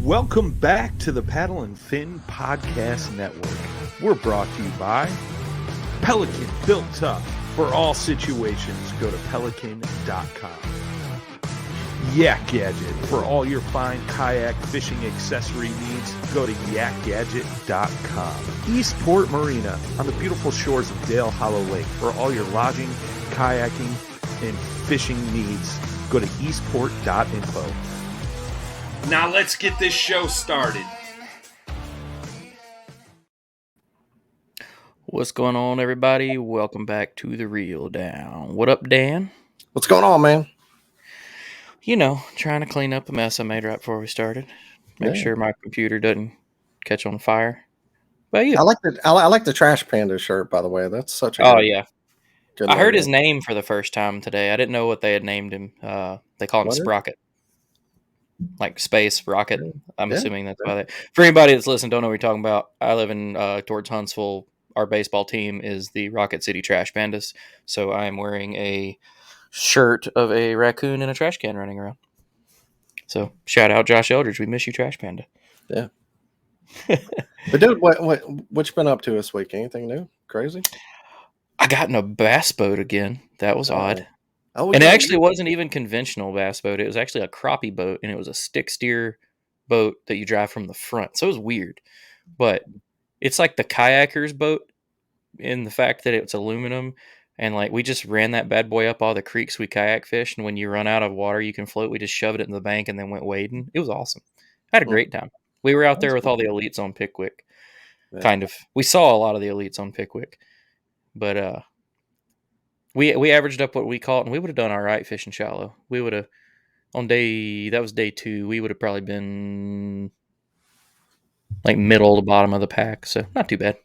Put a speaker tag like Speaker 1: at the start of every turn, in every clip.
Speaker 1: Welcome back to the Paddle and Fin Podcast Network. We're brought to you by Pelican, built tough for all situations. Go to pelican.com. Yak Gadget, for all your fine kayak fishing accessory needs. Go to yakgadget.com. Eastport Marina, on the beautiful shores of Dale Hollow Lake, for all your lodging, kayaking, and fishing needs. Go to eastport.info. Now let's get this show started.
Speaker 2: What's going on, everybody? Welcome back to the Reel Down. What up, Dan?
Speaker 3: What's going on, man?
Speaker 2: You know, trying to clean up a mess I made right before we started. Make sure my computer doesn't catch on fire. But you,
Speaker 3: I like the Trash Panda shirt, by the way. That's such a good
Speaker 2: I heard
Speaker 3: logo.
Speaker 2: his name for the first time today. I didn't know what they had named him. They call him Sprocket. Like Space Rocket. I'm assuming that's why. For anybody that's listening, don't know what you're talking about. I live in towards Huntsville. Our baseball team is the Rocket City Trash Pandas. So I am wearing a shirt of a raccoon and a trash can running around. So shout out Josh Eldridge. We miss you, Trash Panda.
Speaker 3: Yeah. But dude, what you been up to this week? Anything new? Crazy?
Speaker 2: I got in a bass boat again. That was odd.
Speaker 3: Oh,
Speaker 2: and it actually wasn't even conventional bass boat. It was actually a crappie boat, and it was a stick steer boat that you drive from the front. So it was weird. But it's like the kayaker's boat in the fact that it's aluminum. And like we just ran that bad boy up all the creeks we kayak fished. And when you run out of water you can float, we just shoved it in the bank and then went wading. It was awesome. I had a great time. We were out there with all the elites on Pickwick. Kind of. We saw a lot of the elites on Pickwick. But we averaged up what we caught, and we would have done all right fishing shallow. We would have, that was day 2, we would have probably been like middle to bottom of the pack. So not too bad.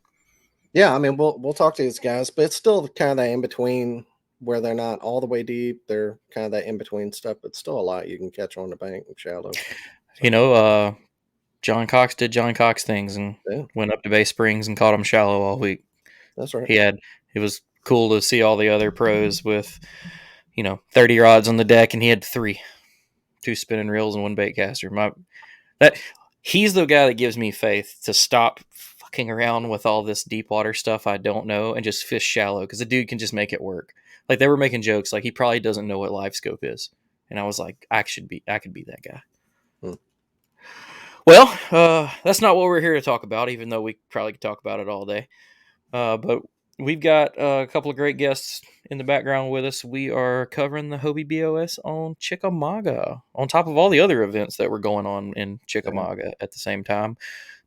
Speaker 3: Yeah, I mean, we'll talk to these guys, but it's still kind of that in between where they're not all the way deep. They're kind of that in between stuff, but still a lot you can catch on the bank and shallow. So.
Speaker 2: You know, John Cox did John Cox things and went up to Bay Springs and caught them shallow all week.
Speaker 3: That's right.
Speaker 2: It was cool to see all the other pros with, 30 rods on the deck, and he had 2 spinning reels and 1 bait caster. He's the guy that gives me faith to stop fucking around with all this deep water stuff I don't know and just fish shallow, because the dude can just make it work. Like they were making jokes like he probably doesn't know what live scope is, and I was like, I could be that guy. Well, that's not what we're here to talk about, even though we probably could talk about it all day. But we've got a couple of great guests in the background with us. We are covering the Hobie BOS on Chickamauga, on top of all the other events that were going on in Chickamauga at the same time.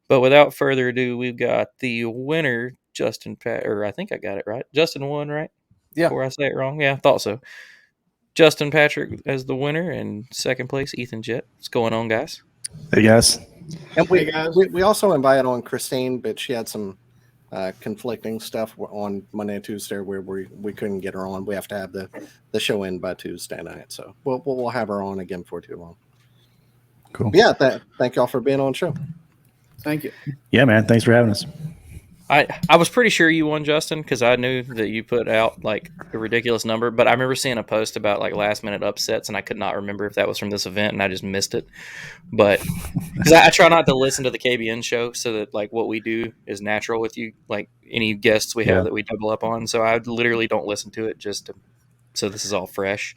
Speaker 2: But without further ado, we've got the winner, Justin or I think I got it right. Justin won, right?
Speaker 3: Yeah.
Speaker 2: Before I say it wrong. Yeah, I thought so. Justin Patrick as the winner, and second place, Ethan Jett. What's going on, guys?
Speaker 4: Hey, guys.
Speaker 3: And we also invited on Christine, but she had some conflicting stuff on Monday and Tuesday where we couldn't get her on. We have to have the show in by Tuesday night, so we'll have her on again before too long.
Speaker 4: Cool.
Speaker 3: But yeah, thank y'all for being on the show.
Speaker 5: Thank you.
Speaker 4: Yeah, man. Thanks for having us.
Speaker 2: I was pretty sure you won, Justin, because I knew that you put out like a ridiculous number. But I remember seeing a post about like last minute upsets, and I could not remember if that was from this event, and I just missed it. But because I try not to listen to the KBN show, so that like what we do is natural with you, like any guests we have that we double up on. So I literally don't listen to it so this is all fresh.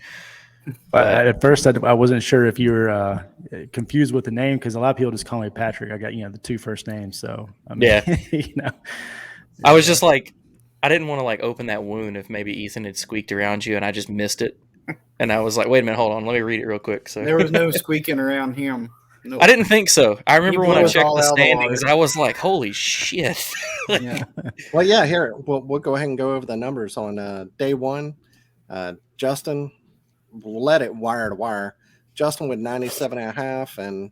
Speaker 4: At first, I wasn't sure if you were confused with the name, because a lot of people just call me Patrick. I got the 2 first names, so I mean,
Speaker 2: I was just like, I didn't want to like open that wound if maybe Ethan had squeaked around you and I just missed it, and I was like, wait a minute, hold on, let me read it real quick. So
Speaker 5: there was no squeaking around him. Nope.
Speaker 2: I didn't think so. I remember when I checked the standings, I was like, holy shit.
Speaker 3: Yeah. Well, yeah. Here, we'll go ahead and go over the numbers on day 1. Justin. We'll let it wire to wire. Justin with 97.5, and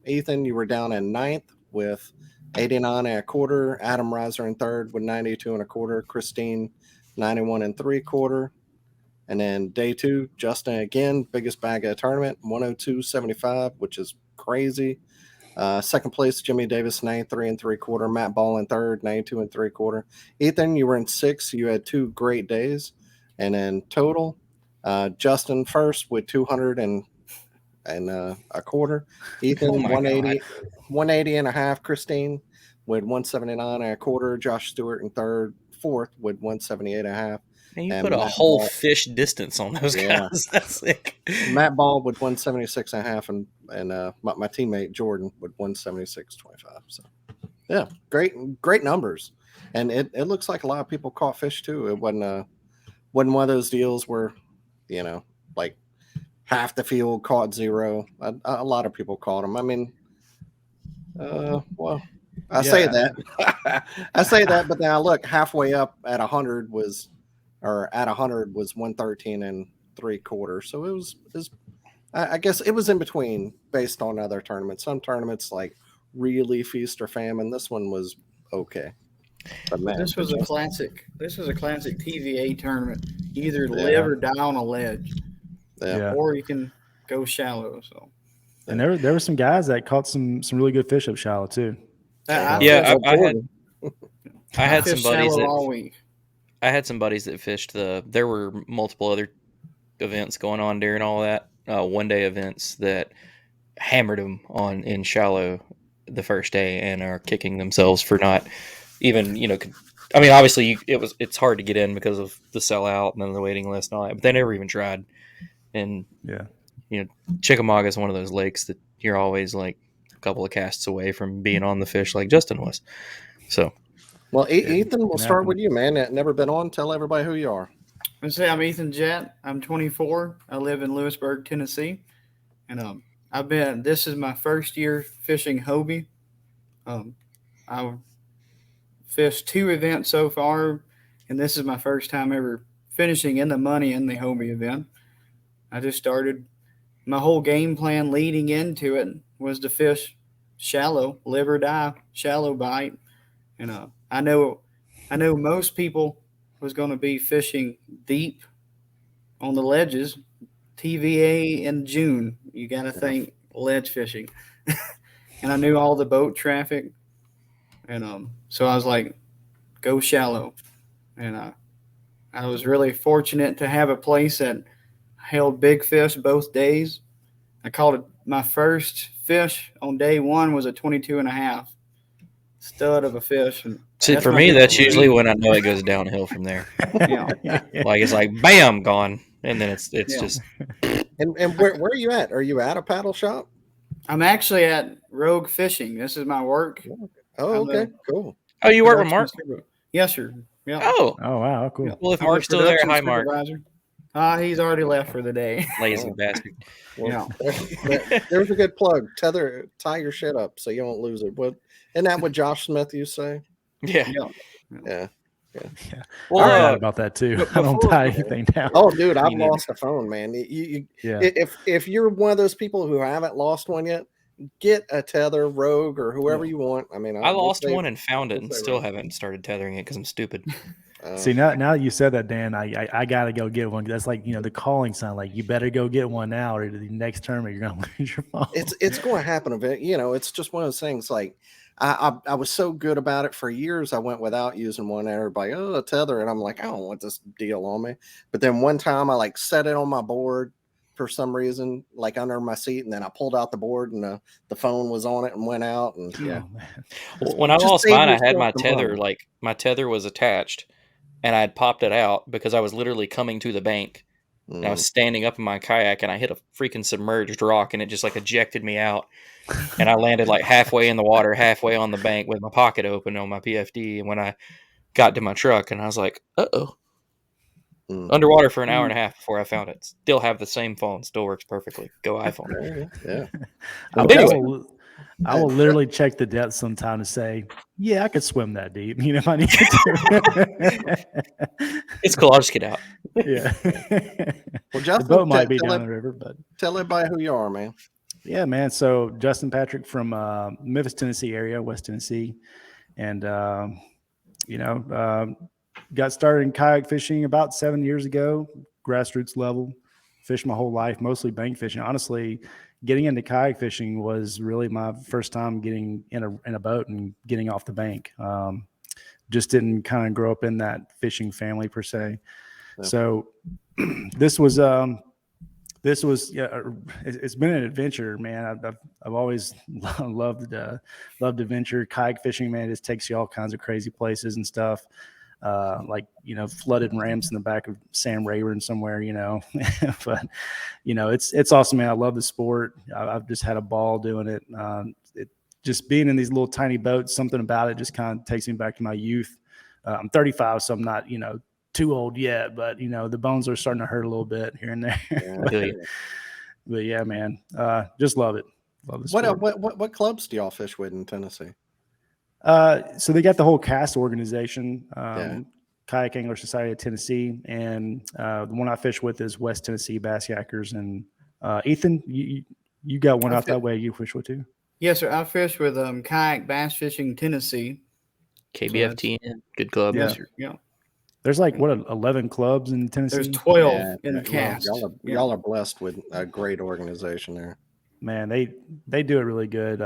Speaker 3: Ethan, you were down in 9th with 89.25. Adam Reiser in 3rd with 92.25. Christine 91.75. And then day 2, Justin again, biggest bag of the tournament, 102.75, which is crazy. Second place, Jimmy Davis, 93.75. Matt Ball in 3rd, 92.75. Ethan, you were in 6th. You had 2 great days, and then total. Justin first with 200 and and a quarter. Ethan,
Speaker 2: Oh my
Speaker 3: 180, 180 and a half. Christine with 179 and a quarter. Josh Stewart in fourth with 178 and a half.
Speaker 2: And you
Speaker 3: And
Speaker 2: put a
Speaker 3: Matt
Speaker 2: whole
Speaker 3: Ball-
Speaker 2: fish distance on those
Speaker 3: Yeah.
Speaker 2: guys. That's sick.
Speaker 3: Matt Ball with 176 and a half, and my teammate Jordan with 176.25. So yeah, great numbers. And it looks like a lot of people caught fish too. It wasn't one of those deals where, like half the field caught zero. A lot of people caught them. I mean, well, I say that. I say that, but then I look halfway up at 100 was 113 and 3/4. So it was I guess it was in between based on other tournaments. Some tournaments like really feast or famine. This one was okay. But man,
Speaker 5: This was a classic TVA tournament. You either live or die on a ledge, or you can go shallow. So,
Speaker 4: and there were some guys that caught some really good fish up shallow too.
Speaker 2: I had some buddies
Speaker 5: all week.
Speaker 2: I had some buddies that fished there were multiple other events going on during all that, one day events that hammered them in shallow the first day and are kicking themselves for not even, I mean, obviously it's hard to get in because of the sellout and then the waiting list and all that, but they never even tried. And Chickamauga is one of those lakes that you're always like a couple of casts away from being on the fish like Justin was. So,
Speaker 3: well, Ethan, we'll start with you, man. Never been on. Tell everybody who you are.
Speaker 5: I'm Ethan Jett. I'm 24. I live in Lewisburg, Tennessee, and this is my first year fishing Hobie. I've fished 2 events so far, and this is my first time ever finishing in the money in the Hobie event. I just started. My whole game plan leading into it was to fish shallow, live or die, shallow bite, and I know most people was going to be fishing deep on the ledges. TVA in June, you got to think ledge fishing. And I knew all the boat traffic. And so I was like, go shallow. And I was really fortunate to have a place that held big fish both days. I caught my first fish on day 1 was a 22 and a half stud of a fish. And
Speaker 2: see, for me, that's usually when I know it goes downhill from there. Like it's like bam, gone, and then it's just.
Speaker 3: And where are you at? Are you at a paddle shop?
Speaker 5: I'm actually at Rogue Fishing. This is my work.
Speaker 3: Oh, okay, cool.
Speaker 2: Oh, you work with Mark?
Speaker 5: Yes, sir. Yeah.
Speaker 2: Oh,
Speaker 4: wow, cool.
Speaker 2: Well, if Mark's still there, hi, Mark.
Speaker 5: He's already left for the day.
Speaker 2: Lazy bastard.
Speaker 3: Well, there's a good plug. Tie your shit up so you won't lose it. Isn't that what Josh Smith used to say?
Speaker 2: Yeah.
Speaker 4: Well, I forgot about that too. I don't tie anything down.
Speaker 3: Oh, dude, I've lost a phone, man. If you're one of those people who haven't lost one yet, get a tether, Rogue, or whoever you want. I mean,
Speaker 2: I lost one and found it, and still haven't started tethering it because I'm stupid.
Speaker 4: See, now you said that, Dan, I gotta go get one. That's like the calling sign. Like you better go get one now, or the next term you're gonna lose your phone.
Speaker 3: It's going to happen a bit. It's just one of those things. Like I was so good about it for years. I went without using one. And everybody, a tether, and I'm like, I don't want this deal on me. But then one time I set it on my board for some reason, like under my seat, and then I pulled out the board, and the phone was on it and went out. And
Speaker 2: when I lost mine, I had my tether. Like my tether was attached. And I had popped it out because I was literally coming to the bank. And I was standing up in my kayak and I hit a freaking submerged rock and it just ejected me out. And I landed halfway in the water, halfway on the bank with my pocket open on my PFD. And when I got to my truck and I was like, uh-oh. Underwater for an hour and a half before I found it. Still have the same phone. Still works perfectly. Go iPhone.
Speaker 3: Yeah.
Speaker 4: I will literally check the depth sometime to say, yeah, I could swim that deep. If I need to.
Speaker 2: It's cool. I'll just get out.
Speaker 4: Yeah.
Speaker 3: Well, Justin,
Speaker 4: the boat might be down the river, but
Speaker 3: tell everybody who you are, man.
Speaker 4: Yeah, man. So Justin Patrick from Memphis, Tennessee area, West Tennessee, and got started in kayak fishing about 7 years ago, grassroots level. Fished my whole life, mostly bank fishing. Honestly, getting into kayak fishing was really my first time getting in a boat and getting off the bank. Just didn't kind of grow up in that fishing family per se. Yeah. So this was this was it's been an adventure, man. I've always loved adventure. Kayak fishing, man, it just takes you all kinds of crazy places and stuff. Like, flooded ramps in the back of Sam Rayburn somewhere, but it's awesome, man. I love the sport. I've just had a ball doing it. Just being in these little tiny boats, something about it just kind of takes me back to my youth. I'm 35, so I'm not, too old yet, but the bones are starting to hurt a little bit here and there.
Speaker 3: Yeah.
Speaker 4: But yeah, man, just love it. Love the sport.
Speaker 3: What clubs do y'all fish with in Tennessee?
Speaker 4: So they got the whole CAST organization, Kayak Angler Society of Tennessee, and the one I fish with is West Tennessee Bass Yackers. And Ethan, you got one out that way you fish with too?
Speaker 5: Yes, sir. I fish with Kayak Bass Fishing Tennessee.
Speaker 2: KBFTN, good club.
Speaker 4: Yeah.
Speaker 5: Yes, sir. Yeah.
Speaker 4: There's like 11 clubs in Tennessee.
Speaker 5: There's 12 in CAST.
Speaker 3: Y'all are blessed with a great organization there.
Speaker 4: Man, they do it really good.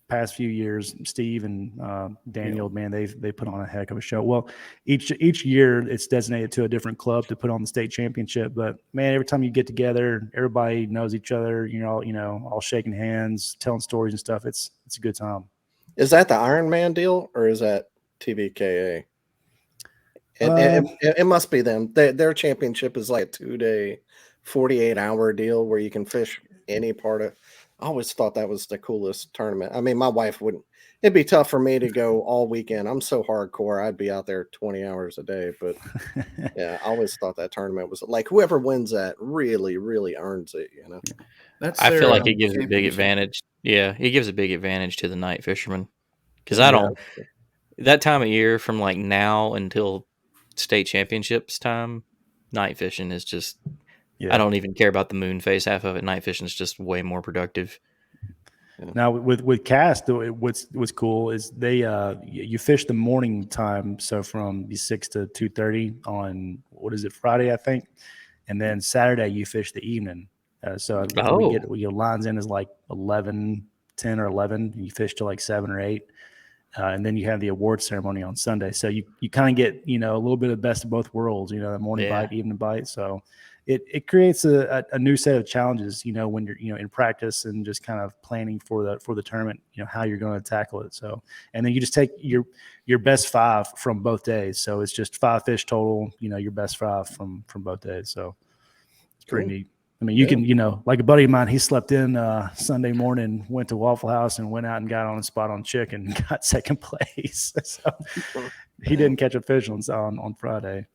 Speaker 4: Past few years, Steve and Daniel, man, they put on a heck of a show. Well, each year it's designated to a different club to put on the state championship. But man, every time you get together, everybody knows each other. All shaking hands, telling stories and stuff. It's a good time.
Speaker 3: Is that the Ironman deal or is that TBKA? It must be them. Their championship is like a 2-day, 48-hour deal where you can fish any part of. I always thought that was the coolest tournament. I mean, my wife wouldn't. It'd be tough for me to go all weekend. I'm so hardcore. I'd be out there 20 hours a day. But yeah, I always thought that tournament was like whoever wins that really, really earns it.
Speaker 2: I feel like it gives a big advantage. Yeah, it gives a big advantage to the night fishermen because that time of year from like now until state championships time, night fishing is just. Yeah. I don't even care about the moon phase half of it. Night fishing is just way more productive.
Speaker 4: Now with CAST, what's cool is they you fish the morning time, so from 6 to 2:30 on Friday, I think, and then Saturday you fish the evening. So we get lines in is like 10 or 11. You fish till like 7 or 8. And then you have the award ceremony on Sunday. So you kind of get, a little bit of best of both worlds, the morning bite, evening bite. So it creates a new set of challenges, when you're, in practice and just kind of planning for the tournament, how you're going to tackle it. So, and then you just take your best 5 from both days. So it's just 5 fish total, your best 5 from both days. So it's pretty neat. I mean, you can, like a buddy of mine, he slept in Sunday morning, went to Waffle House and went out and got on a spot on chicken and got second place. So he didn't catch a fish on Friday.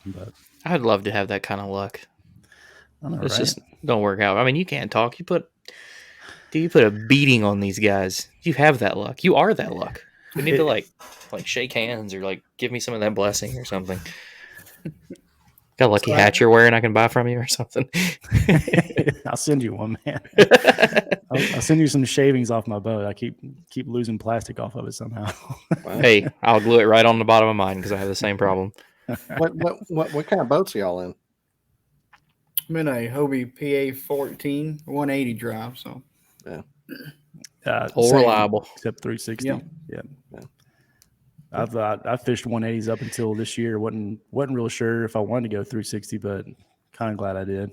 Speaker 4: But
Speaker 2: I'd love to have that kind of luck.
Speaker 4: I know,
Speaker 2: it's
Speaker 4: right?
Speaker 2: just don't work out. I mean, you can't talk. You put a beating on these guys. You have that luck. You are that luck. We need to like shake hands or like give me some of that blessing or something. Got a lucky hat you're wearing I can buy from you or something.
Speaker 4: I'll send you one, man. I'll send you some shavings off my boat. I keep losing plastic off of it somehow.
Speaker 2: Hey, I'll glue it right on the bottom of mine because I have the same problem.
Speaker 3: What kind of boats are y'all in?
Speaker 5: I'm in a Hobie PA14 180 drive. So
Speaker 3: yeah,
Speaker 2: all reliable
Speaker 4: except 360. Yeah. I fished 180s up until this year. wasn't really sure if I wanted to go 360, but kind of glad I did.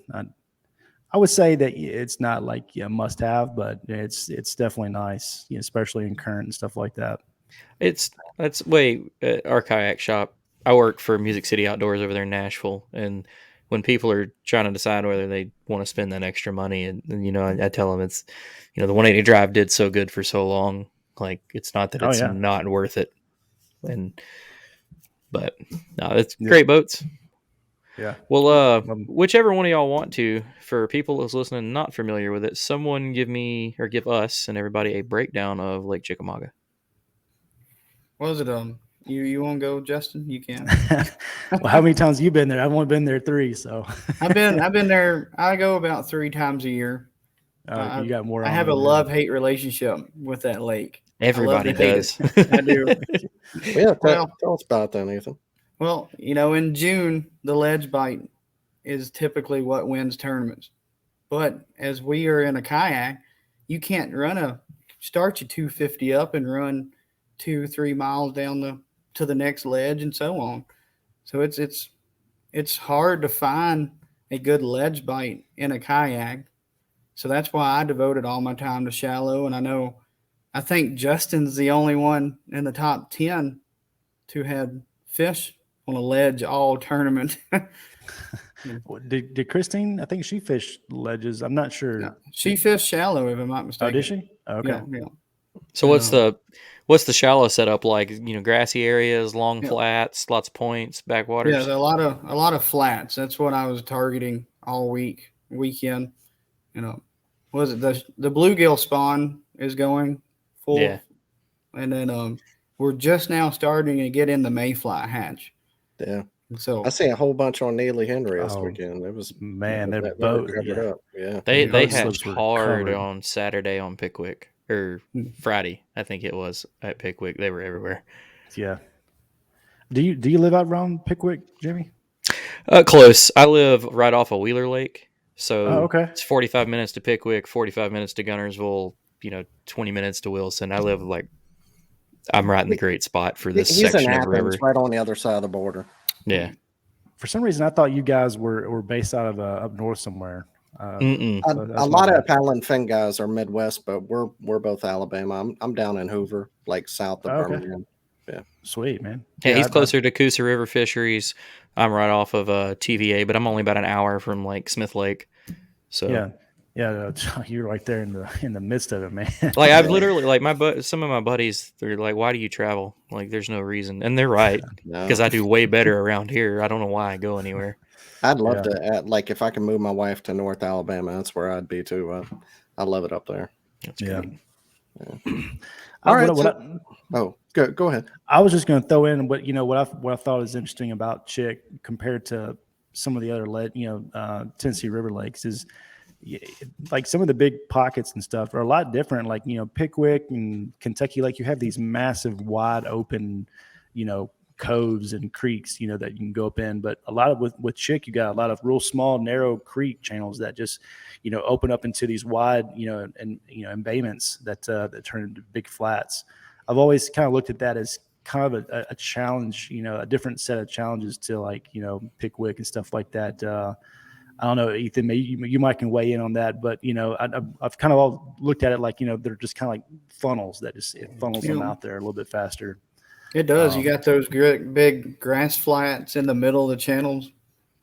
Speaker 4: I would say that it's not like a must have, but it's definitely nice, especially in current and stuff like that.
Speaker 2: That's way our kayak shop. I work for Music City Outdoors over there in Nashville, and when people are trying to decide whether they want to spend that extra money, and I tell them it's, the 180 drive did so good for so long, like it's not that it's not worth it. But no, it's great boats.
Speaker 4: Yeah.
Speaker 2: Well, whichever one of y'all want to, for people that's listening not familiar with it, someone give us and everybody a breakdown of Lake Chickamauga.
Speaker 5: What was it? You want to go, Justin? You can.
Speaker 4: Well, how many times have you been there? I've only been there 3, so
Speaker 5: I've been there. I go about 3 times a year.
Speaker 4: You got more.
Speaker 5: I have a love-hate relationship with that lake.
Speaker 2: Everybody does.
Speaker 5: I do.
Speaker 3: Yeah, tell us about that, Ethan.
Speaker 5: Well, in June, the ledge bite is typically what wins tournaments. But as we are in a kayak, you can't start your 250 up and run 2-3 miles down to the next ledge and so on. So it's hard to find a good ledge bite in a kayak. So that's why I devoted all my time to shallow. And I think Justin's the only one in the top 10 to have fish on a ledge all tournament.
Speaker 4: Did Christine? I think she fished ledges. I'm not sure.
Speaker 5: Yeah. She fished shallow, if I'm not mistaken.
Speaker 4: Oh, did she? Okay.
Speaker 5: Yeah, yeah.
Speaker 2: So what's the shallow setup like? Grassy areas, long
Speaker 5: Yeah.
Speaker 2: flats, lots of points, backwaters.
Speaker 5: Yeah, a lot of flats. That's what I was targeting all weekend. Was it the bluegill spawn is going full?
Speaker 2: Yeah.
Speaker 5: And then we're just now starting to get in the mayfly hatch.
Speaker 3: Yeah.
Speaker 5: So
Speaker 3: I see a whole bunch on Neely Henry this
Speaker 4: Oh,
Speaker 3: weekend. It was
Speaker 4: man, they're
Speaker 3: that
Speaker 4: both
Speaker 3: covered
Speaker 4: yeah.
Speaker 3: up. Yeah.
Speaker 2: They
Speaker 4: Boat
Speaker 2: hatched
Speaker 4: slips were
Speaker 2: hard
Speaker 4: covered.
Speaker 2: on Saturday on Pickwick, or Friday, I think it was, at Pickwick. They were everywhere.
Speaker 4: Yeah. Do you live out around Pickwick, Jimmy?
Speaker 2: Close. I live right off of Wheeler Lake, so
Speaker 4: okay.
Speaker 2: it's 45 minutes to Pickwick, 45 minutes to Gunnersville, 20 minutes to Wilson. I live I'm right in the great spot for this
Speaker 3: He's
Speaker 2: section
Speaker 3: in
Speaker 2: of
Speaker 3: Athens,
Speaker 2: river.
Speaker 3: right on the other side of the border.
Speaker 2: Yeah.
Speaker 4: For some reason, I thought you guys were based out of up north somewhere.
Speaker 2: Mm-mm.
Speaker 3: A
Speaker 4: that's
Speaker 3: lot
Speaker 4: my
Speaker 3: of paddle and fin guys are Midwest, but we're both Alabama. I'm down in Hoover, like south of
Speaker 4: Okay.
Speaker 3: Birmingham.
Speaker 4: Sweet, man.
Speaker 2: Yeah, he's
Speaker 4: I-
Speaker 2: closer to Coosa River Fisheries. I'm right off of TVA, but I'm only about an hour from like Smith Lake. So
Speaker 4: yeah, you're right there in the midst of it, man.
Speaker 2: like I've literally like some of my buddies, they're like, "Why do you travel? Like, there's no reason," and they're right
Speaker 3: No.
Speaker 2: because I do way better around here. I don't know why I go anywhere.
Speaker 3: I'd love to, like, if I can move my wife to North Alabama, that's where I'd be too. I love it up there.
Speaker 2: That's
Speaker 4: Yeah.
Speaker 2: great.
Speaker 3: All right. Go ahead.
Speaker 4: I was just going to throw in what I thought was interesting about Chick compared to some of the other Tennessee River lakes is like some of the big pockets and stuff are a lot different. Like Pickwick and Kentucky Lake, you have these massive, wide open, coves and creeks, that you can go up in. But a lot of with Chick, you got a lot of real small, narrow creek channels that just open up into these wide, and embayments that turn into big flats. I've always kind of looked at that as kind of a challenge, a different set of challenges to like, Pickwick and stuff like that. I don't know, Ethan, maybe you might can weigh in on that, but I've kind of all looked at it like, they're just kind of like funnels that just it funnels them out there a little bit faster.
Speaker 5: it does. You got those big grass flats in the middle of the channels,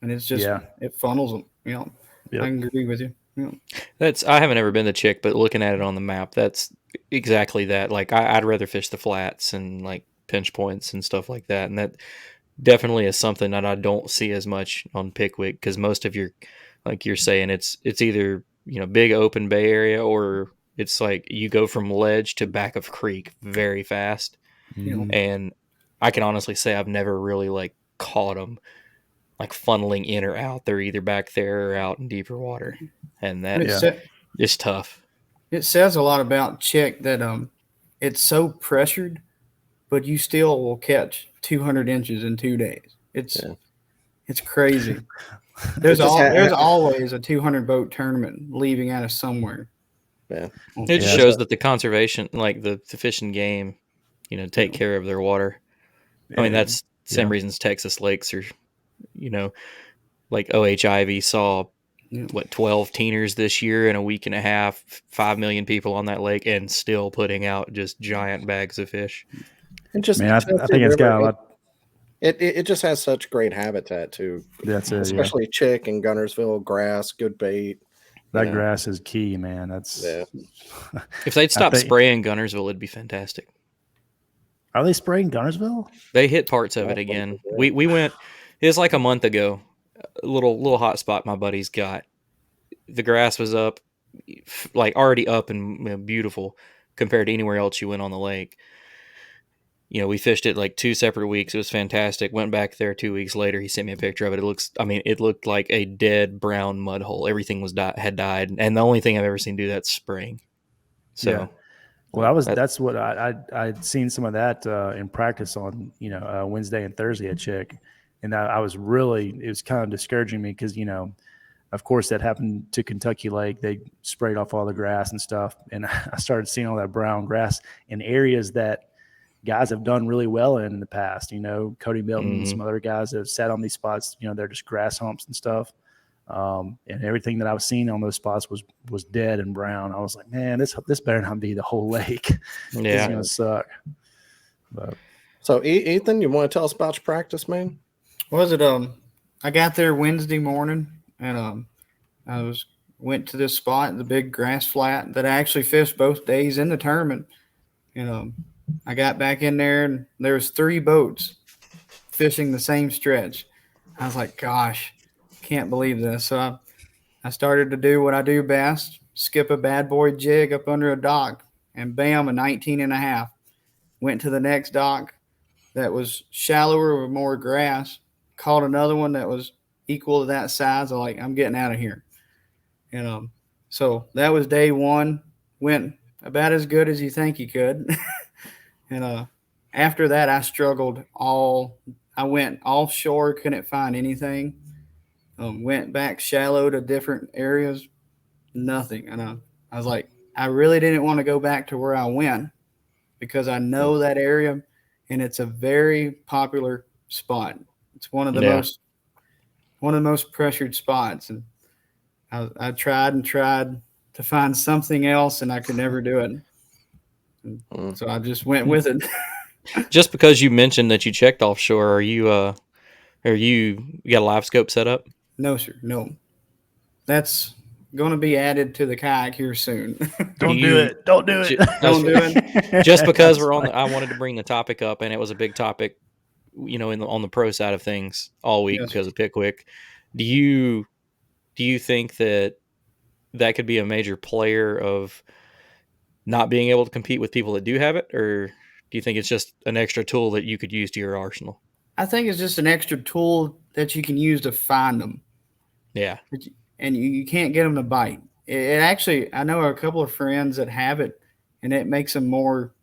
Speaker 5: and it's just it funnels them.
Speaker 4: Yep.
Speaker 5: I can agree with you. Yeah.
Speaker 2: I haven't ever been to Chick, but looking at it on the map, that's exactly that. Like I'd rather fish the flats and like pinch points and stuff like that, and that definitely is something that I don't see as much on Pickwick because most of your, like you're saying, it's either big open bay area or it's like you go from ledge to back of creek very fast.
Speaker 4: Mhm.
Speaker 2: And I can honestly say I've never really like caught them like funneling in or out. They're either back there or out in deeper water, and that is tough.
Speaker 5: It says a lot about Chick that it's so pressured, but you still will catch 200 inches in 2 days. It's crazy. There's always a 200 boat tournament leaving out of somewhere.
Speaker 3: Yeah.
Speaker 2: It just shows that the conservation, like the fish and game, take care of their water. I mean, that's the same reasons Texas lakes are, like OH Ivy saw 12 teeners this year in a week and a half, 5 million people on that lake, and still putting out just giant bags of fish.
Speaker 3: And just,
Speaker 4: man, I think it's got a lot.
Speaker 3: It just has such great habitat too.
Speaker 4: That's it.
Speaker 3: Especially Chick and Gunnersville, grass, good bait.
Speaker 4: That grass is key, man. That's
Speaker 2: if they'd stop spraying Gunnersville, it'd be fantastic.
Speaker 4: Are they spraying Gunnersville?
Speaker 2: They hit parts of it again. We went. It was like a month ago. A little hot spot my buddies got. The grass was up, like already up and beautiful compared to anywhere else you went on the lake. We fished it like 2 separate weeks. It was fantastic. Went back there 2 weeks later. He sent me a picture of it. It looked like a dead brown mud hole. Everything had died. And the only thing I've ever seen do that's spraying. So,
Speaker 4: well, that's what I'd seen some of that in practice on, Wednesday and Thursday at Chick. And it was kind of discouraging me because, of course that happened to Kentucky Lake. They sprayed off all the grass and stuff. And I started seeing all that brown grass in areas that guys have done really well in the past, Cody Milton and some other guys that have sat on these spots, they're just grass humps and stuff. And everything that I was seeing on those spots was dead and brown. I was like, man, this better not be the whole lake. It's
Speaker 2: Yeah.
Speaker 4: gonna suck. But
Speaker 3: So, Ethan, you want to tell us about your practice, man?
Speaker 5: Was it I got there Wednesday morning and I went to this spot, the big grass flat that I actually fished both days in the tournament. And I got back in there and there was 3 boats fishing the same stretch. I was like, gosh, can't believe this. So I started to do what I do best, skip a bad boy jig up under a dock, and bam, a 19.5. Went to the next dock that was shallower with more grass, caught another one that was equal to that size. I'm getting out of here. And so that was day 1. Went about as good as you think you could. And after that, I struggled I went offshore, couldn't find anything. Went back shallow to different areas, nothing. And I was like, I really didn't want to go back to where I went because I know that area, and it's a very popular spot. It's one of the most pressured spots. And I tried and tried to find something else, and I could never do it. And so I just went with it.
Speaker 2: Just because you mentioned that you checked offshore, you got a live scope set up?
Speaker 5: No, sir. No. That's going to be added to the kayak here soon.
Speaker 4: don't do it. Don't do it.
Speaker 5: Don't do it.
Speaker 2: Just because I wanted to bring the topic up, and it was a big topic, on the pro side of things all week because of Pickwick. Do you think that could be a major player of not being able to compete with people that do have it, or do you think it's just an extra tool that you could use to your arsenal?
Speaker 5: I think it's just an extra tool that you can use to find them.
Speaker 2: Yeah.
Speaker 5: And you can't get them to bite. It actually, I know a couple of friends that have it, and it makes them more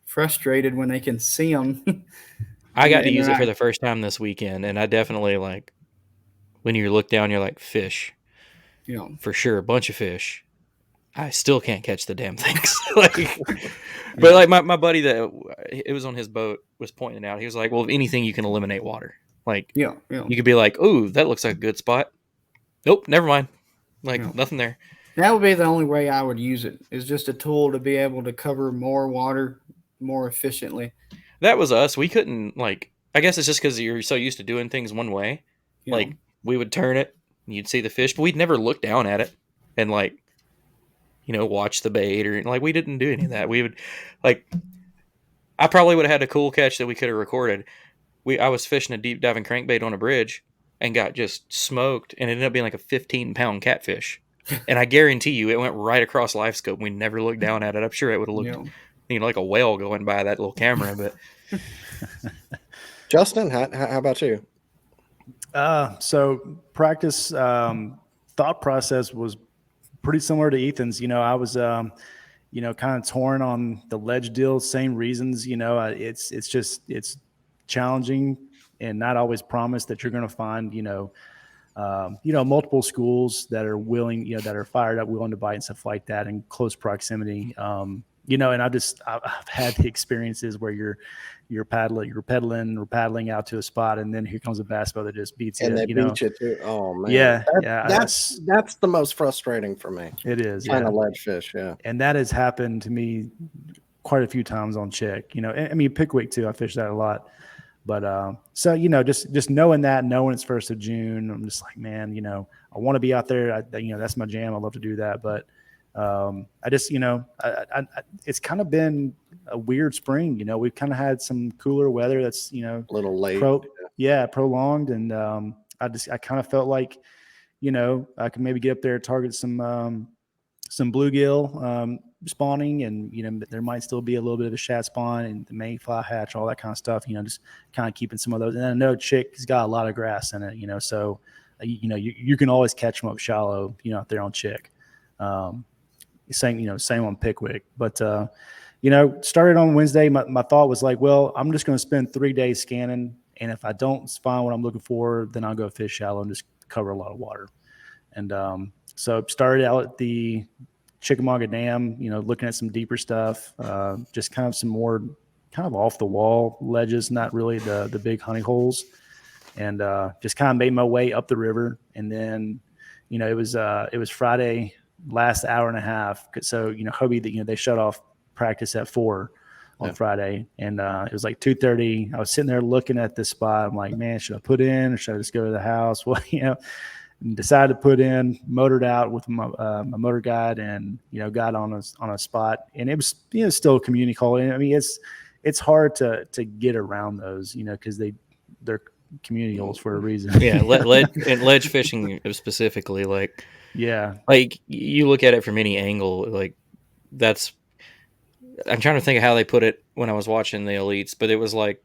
Speaker 5: frustrated when they can see them.
Speaker 2: I got to use it for the first time this weekend, and I definitely when you look down, you're like, fish. For sure, a bunch of fish. I still can't catch the damn things. But my buddy that it was on his boat was pointing out. He was like, "Well, if anything, you can eliminate water. You could be like, oh, that looks like a good spot. Nope, never mind. Nothing there."
Speaker 5: That would be the only way I would use it. Is just a tool to be able to cover more water more efficiently.
Speaker 2: That was us. We couldn't I guess it's just because you're so used to doing things one way. We would turn it, and you'd see the fish, but we'd never look down at it and watch the bait or we didn't do any of that. We would I probably would have had a cool catch that we could have recorded. I was fishing a deep diving crankbait on a bridge and got just smoked, and it ended up being like a 15-pound catfish. And I guarantee you it went right across live scope. We never looked down at it. I'm sure it would have looked like a whale going by that little camera. But
Speaker 3: Justin, how about you?
Speaker 4: So practice thought process was pretty similar to Ethan's. I was kind of torn on the ledge deal, same reasons. It's challenging and not always promised that you're going to find multiple schools that are willing, that are fired up, willing to bite and stuff like that in close proximity. And I've had the experiences where you're paddling out to a spot, and then here comes a bass boat that just beats
Speaker 3: and
Speaker 4: you.
Speaker 3: they beat you too. Oh man,
Speaker 4: yeah,
Speaker 3: that's the most frustrating for me.
Speaker 4: It is
Speaker 3: trying to ledge fish,
Speaker 4: and that has happened to me quite a few times on Chick. I mean Pickwick too. I fish that a lot, but so just knowing it's 1st of June, I'm just like, man, I want to be out there. That's my jam. I love to do that, but I just it's kind of been a weird spring. We've kind of had some cooler weather that's
Speaker 3: a little late,
Speaker 4: prolonged, and I kind of felt like I could maybe get up there and target some bluegill spawning, and there might still be a little bit of a shad spawn and the mayfly hatch, all that kind of stuff. Just kind of keeping some of those. And I know Chick has got a lot of grass in it. So you can always catch them up shallow. Out there on Chick. Same on Pickwick, but started on Wednesday. My thought was like, well, I'm just going to spend 3 days scanning, and if I don't find what I'm looking for, then I'll go fish shallow and just cover a lot of water. And so started out at the Chickamauga Dam, looking at some deeper stuff, just kind of some more kind of off the wall ledges, not really the big honey holes, and just kind of made my way up the river, and then it was Friday, last hour and a half. So, Hobie, they shut off practice at 4 on Friday, and it was like 2:30. I was sitting there looking at this spot. I'm like, man, should I put in or should I just go to the house? Well, and decided to put in, motored out with my motor guide, and got on a spot, and it was still a community hole. And I mean, it's hard to get around those, because they're community holes for a reason.
Speaker 2: Yeah, ledge fishing specifically, like you look at it from any angle, like that's. I'm trying to think of how they put it when I was watching the elites, but it was like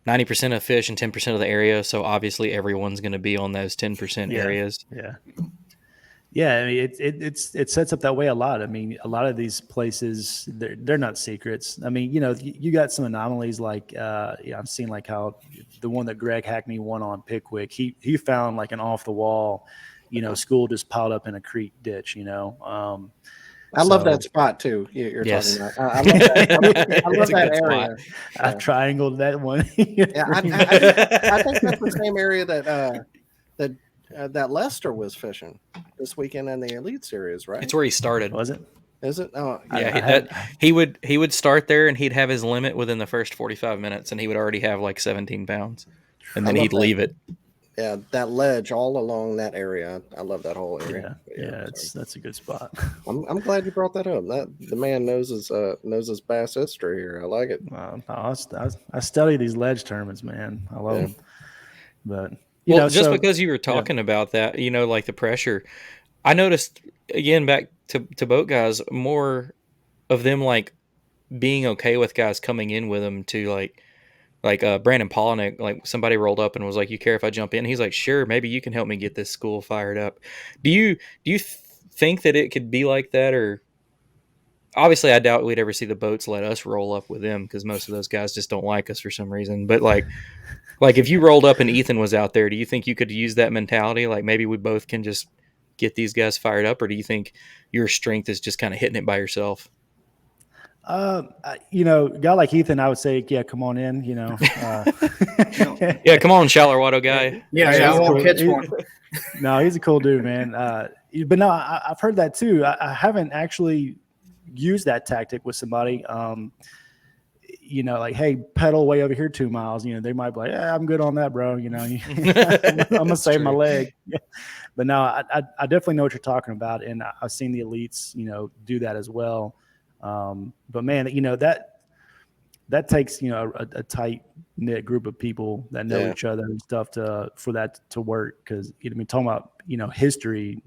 Speaker 2: 90% of fish and 10% of the area. So obviously everyone's going to be on those 10% areas.
Speaker 4: Yeah. I mean, it sets up that way a lot. I mean, a lot of these places, they're not secrets. I mean, you got some anomalies like, I've seen like how the one that Greg Hackney won on Pickwick, he found like an off the wall, school just piled up in a creek ditch,
Speaker 3: I love that spot too. You're talking about. I love that area.
Speaker 4: I triangled that one.
Speaker 3: I think that's the same area that Lester was fishing this weekend in the Elite Series, right?
Speaker 2: It's where he started.
Speaker 4: Was it?
Speaker 3: Is it? Oh,
Speaker 2: yeah. He would start there, and he'd have his limit within the first 45 minutes, and he would already have like 17 pounds, and then he'd leave it.
Speaker 3: Yeah, that ledge all along that area. I love that whole area.
Speaker 4: Yeah, that's a good spot.
Speaker 3: I'm glad you brought that up. The man knows his bass history here. I like it.
Speaker 4: I study these ledge tournaments, man. I love them. But
Speaker 2: because you were talking about that, like the pressure, I noticed again back to boat guys, more of them like being okay with guys coming in with them to like Brandon Polinick, like somebody rolled up and was like, "You care if I jump in?" He's like, "Sure, maybe you can help me get this school fired up." Do you think that it could be like that? Or obviously I doubt we'd ever see the boats let us roll up with them, because most of those guys just don't like us for some reason. But like if you rolled up and Ethan was out there, do you think you could use that mentality? Like maybe we both can just get these guys fired up, or do you think your strength is just kind of hitting it by yourself?
Speaker 4: A guy like Ethan, I would say, yeah, come on in,
Speaker 2: Yeah, come on, shallow water guy.
Speaker 5: I won't catch one.
Speaker 4: No, he's a cool dude, man. But no, I've heard that too. I haven't actually used that tactic with somebody. Like, hey, pedal way over here 2 miles. They might be like, yeah, I'm good on that, bro. I'm gonna save my leg. But no, I definitely know what you're talking about, and I've seen the elites, do that as well. But man, that takes, a tight knit group of people that know each other and stuff for that to work. Cause talking about, history,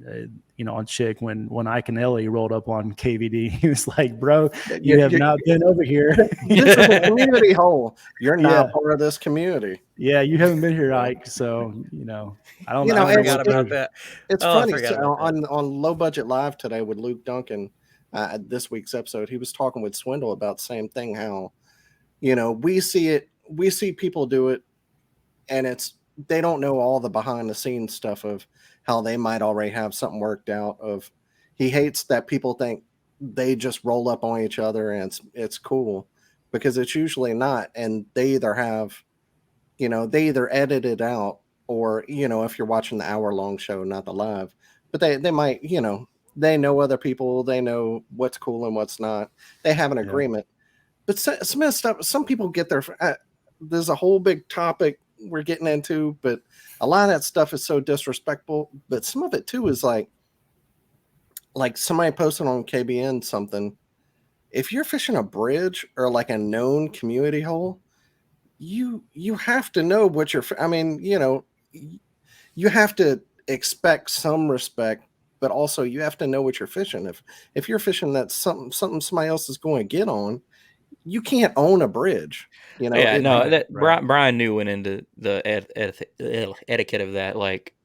Speaker 4: on Chick, when Ike and Ellie rolled up on KVD, he was like, bro, you have not been over here.
Speaker 3: This is a community hole. You're not part of this community.
Speaker 4: Yeah. You haven't been here, Ike. So, I don't know.
Speaker 2: I forgot about that.
Speaker 3: It's funny. So on Low Budget Live today with Luke Duncan, this week's episode, he was talking with Swindle about the same thing, how, we see people do it, and they don't know all the behind the scenes stuff of how they might already have something worked out. Of he hates that people think they just roll up on each other and it's cool, because it's usually not. And they either have, they either edit it out, or, if you're watching the hour-long show, not the live, but they might, they know other people, they know what's cool and what's not. They have an agreement. But some people get their, there's a whole big topic we're getting into, but a lot of that stuff is so disrespectful. But some of it too is like somebody posted on KBN something. If you're fishing a bridge or like a known community hole, you have to know what you're, you have to expect some respect, but also you have to know what you're fishing. If you're fishing that's something somebody else is going to get on, you can't own a bridge.
Speaker 2: Brian knew went into the etiquette of that. Like,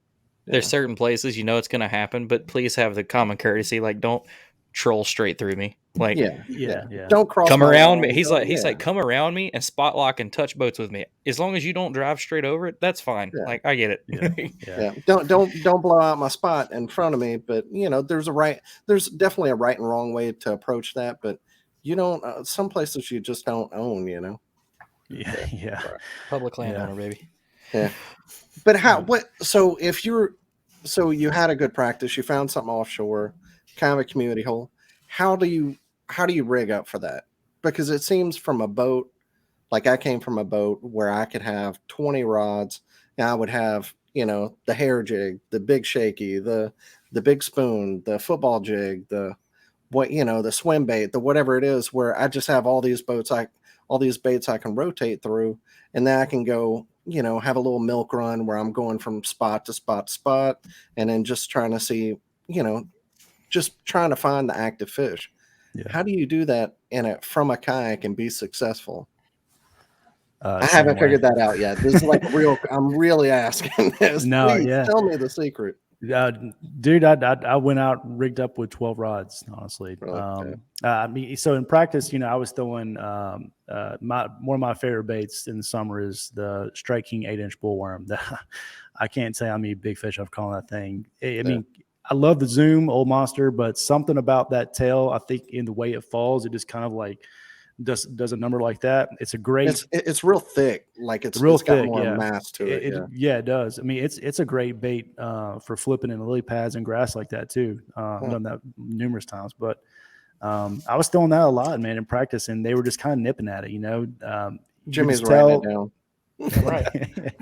Speaker 2: there's certain places it's going to happen, but please have the common courtesy. Like, don't troll straight through me. Like,
Speaker 3: don't cross.
Speaker 2: Come around me. He's like, come around me and spot lock and touch boats with me. As long as you don't drive straight over it, that's fine. Yeah. Like, I get it.
Speaker 3: Don't blow out my spot in front of me. But there's definitely a right and wrong way to approach that. But you don't. Some places you just don't own.
Speaker 2: Public landowner, baby.
Speaker 3: Yeah. But so if you're So you had a good practice. You found something offshore, kind of a community hole. How do you rig up for that? Because it seems from a boat, like I came from a boat where I could have 20 rods, and I would have, the hair jig, the big shaky, the big spoon, the football jig, the the swim bait, the whatever it is, where I just have all these baits I can rotate through, and then I can go, have a little milk run where I'm going from spot to spot to spot, and then just trying to see, just trying to find the active fish.
Speaker 4: Yeah.
Speaker 3: How do you do that from a kayak and be succducil? I
Speaker 4: Same
Speaker 3: haven't
Speaker 4: way.
Speaker 3: figured that out yet. This is like I'm really asking this.
Speaker 4: No,
Speaker 3: Please
Speaker 4: yeah.
Speaker 3: tell me the secret.
Speaker 4: Dude, I went out rigged up with 12 rods, honestly.
Speaker 3: Really?
Speaker 4: I mean, so in practice, I was throwing one of my favorite baits in the summer is the Strike King 8-inch bullworm. I can't say how many big fish I've caught that thing. I mean, I love the zoom, old monster, but something about that tail, I think in the way it falls, it just kind of like does a number like that. It's a great.
Speaker 3: It's real thick, like it's
Speaker 4: real
Speaker 3: got
Speaker 4: thick,
Speaker 3: more
Speaker 4: yeah.
Speaker 3: mass to it.
Speaker 4: It does. I mean, it's a great bait for flipping in lily pads and grass like that too. I've done that numerous times, but I was throwing that a lot, man, in practice, and they were just kind of nipping at it.
Speaker 3: Jimmy's writing it down.
Speaker 4: Right.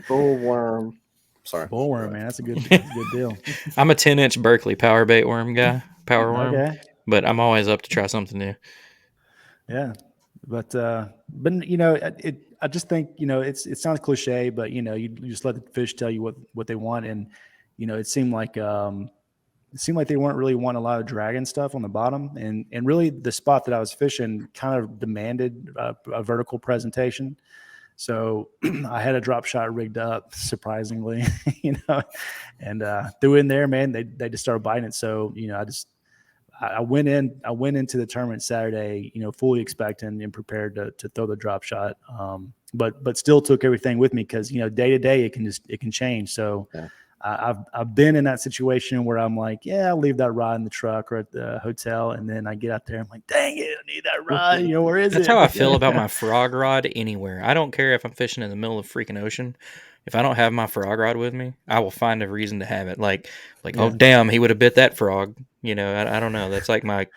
Speaker 3: Bullworm. Sorry.
Speaker 4: Bullworm, man, that's a good deal.
Speaker 2: I'm a 10-inch Berkeley power bait worm guy, power worm,
Speaker 4: Okay.
Speaker 2: but I'm always up to try something new.
Speaker 4: Yeah. But I just think, it sounds cliche, but you just let the fish tell you what they want. And, it seemed like they weren't really wanting a lot of dragon stuff on the bottom. And really the spot that I was fishing kind of demanded a vertical presentation. So I had a drop shot rigged up, surprisingly, and threw in there, man, they just started biting it. So, I went into the tournament Saturday, fully expecting and prepared to throw the drop shot. But still took everything with me because, day to day it can change. So
Speaker 3: yeah.
Speaker 4: I've been in that situation where I'm like, yeah, I'll leave that rod in the truck or at the hotel. And then I get out there, I'm like, dang it, I need that rod. Where is it?
Speaker 2: That's how I feel about my frog rod anywhere. I don't care if I'm fishing in the middle of the freaking ocean. If I don't have my frog rod with me, I will find a reason to have it. Like, oh damn, he would have bit that frog. I don't know. That's like like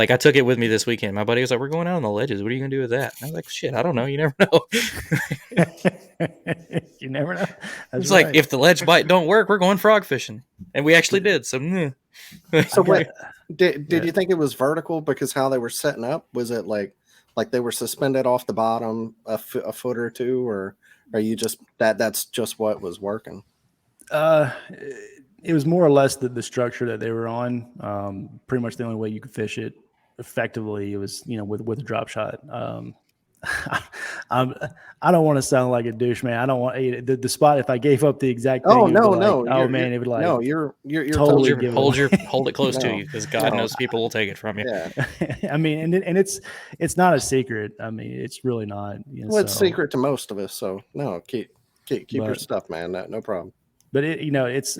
Speaker 2: I took it with me this weekend. My buddy was like, "We're going out on the ledges. What are you gonna do with that?" And I was like, "Shit, I don't know. You never know."
Speaker 4: You never know.
Speaker 2: It's right. Like if the ledge bite don't work, we're going frog fishing, and we actually did. So,
Speaker 3: so what did you think it was vertical because how they were setting up? Was it like they were suspended off the bottom a foot or two, or are you just that's just what was working?
Speaker 4: It was more or less the structure that they were on. Pretty much the only way you could fish it effectively, it was, with a drop shot. I don't want to sound like a douche, man. I don't want the spot. If I gave up the exact thing, it would like,
Speaker 3: no, you're
Speaker 4: totally
Speaker 2: hold it close to you because God knows people will take it from you.
Speaker 3: Yeah.
Speaker 4: I mean, and it's not a secret. I mean, it's really not.
Speaker 3: It's secret to most of us. So no, keep your stuff, man. No problem.
Speaker 4: But it was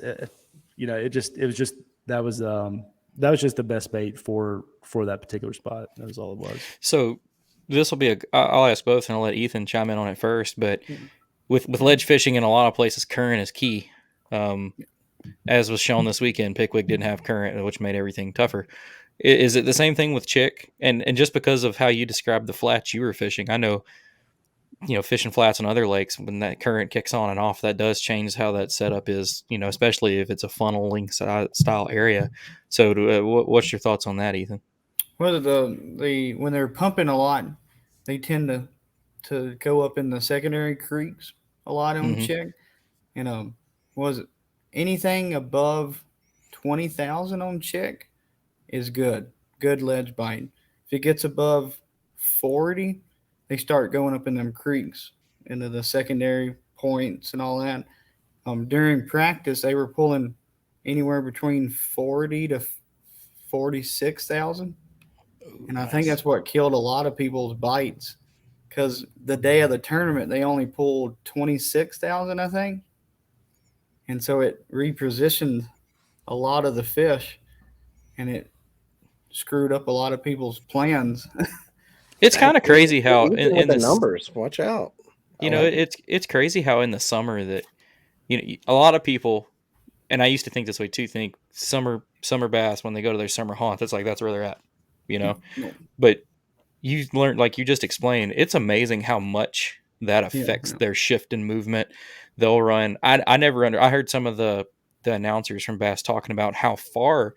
Speaker 4: just the best bait for that particular spot. That was all it was.
Speaker 2: So this will be I'll ask both and I'll let Ethan chime in on it first, but with ledge fishing in a lot of places, current is key. As was shown this weekend, Pickwick didn't have current, which made everything tougher. Is it the same thing with Chick? And just because of how you described the flats you were fishing, I know, fishing flats on other lakes, when that current kicks on and off, that does change how that setup is, especially if it's a funneling style area. So what's your thoughts on that, Ethan?
Speaker 5: Well, when they're pumping a lot, they tend to go up in the secondary creeks a lot on Chick. And was it anything above 20,000 on Chick is good ledge bite. If it gets above 40, they start going up in them creeks into the secondary points and all that. During practice, they were pulling anywhere between 40 to 46,000. And I think that's what killed a lot of people's bites because the day of the tournament, they only pulled 26,000, I think. And so it repositioned a lot of the fish and it screwed up a lot of people's plans.
Speaker 2: It's kind of crazy how in
Speaker 3: the numbers, watch out.
Speaker 2: It's crazy how in the summer that, a lot of people and I used to think this way too, think summer bass, when they go to their summer haunt, that's where they're at,
Speaker 5: No.
Speaker 2: But you learned, like you just explained, it's amazing how much that affects their shift in movement. They'll run. I heard some of the announcers from bass talking about how far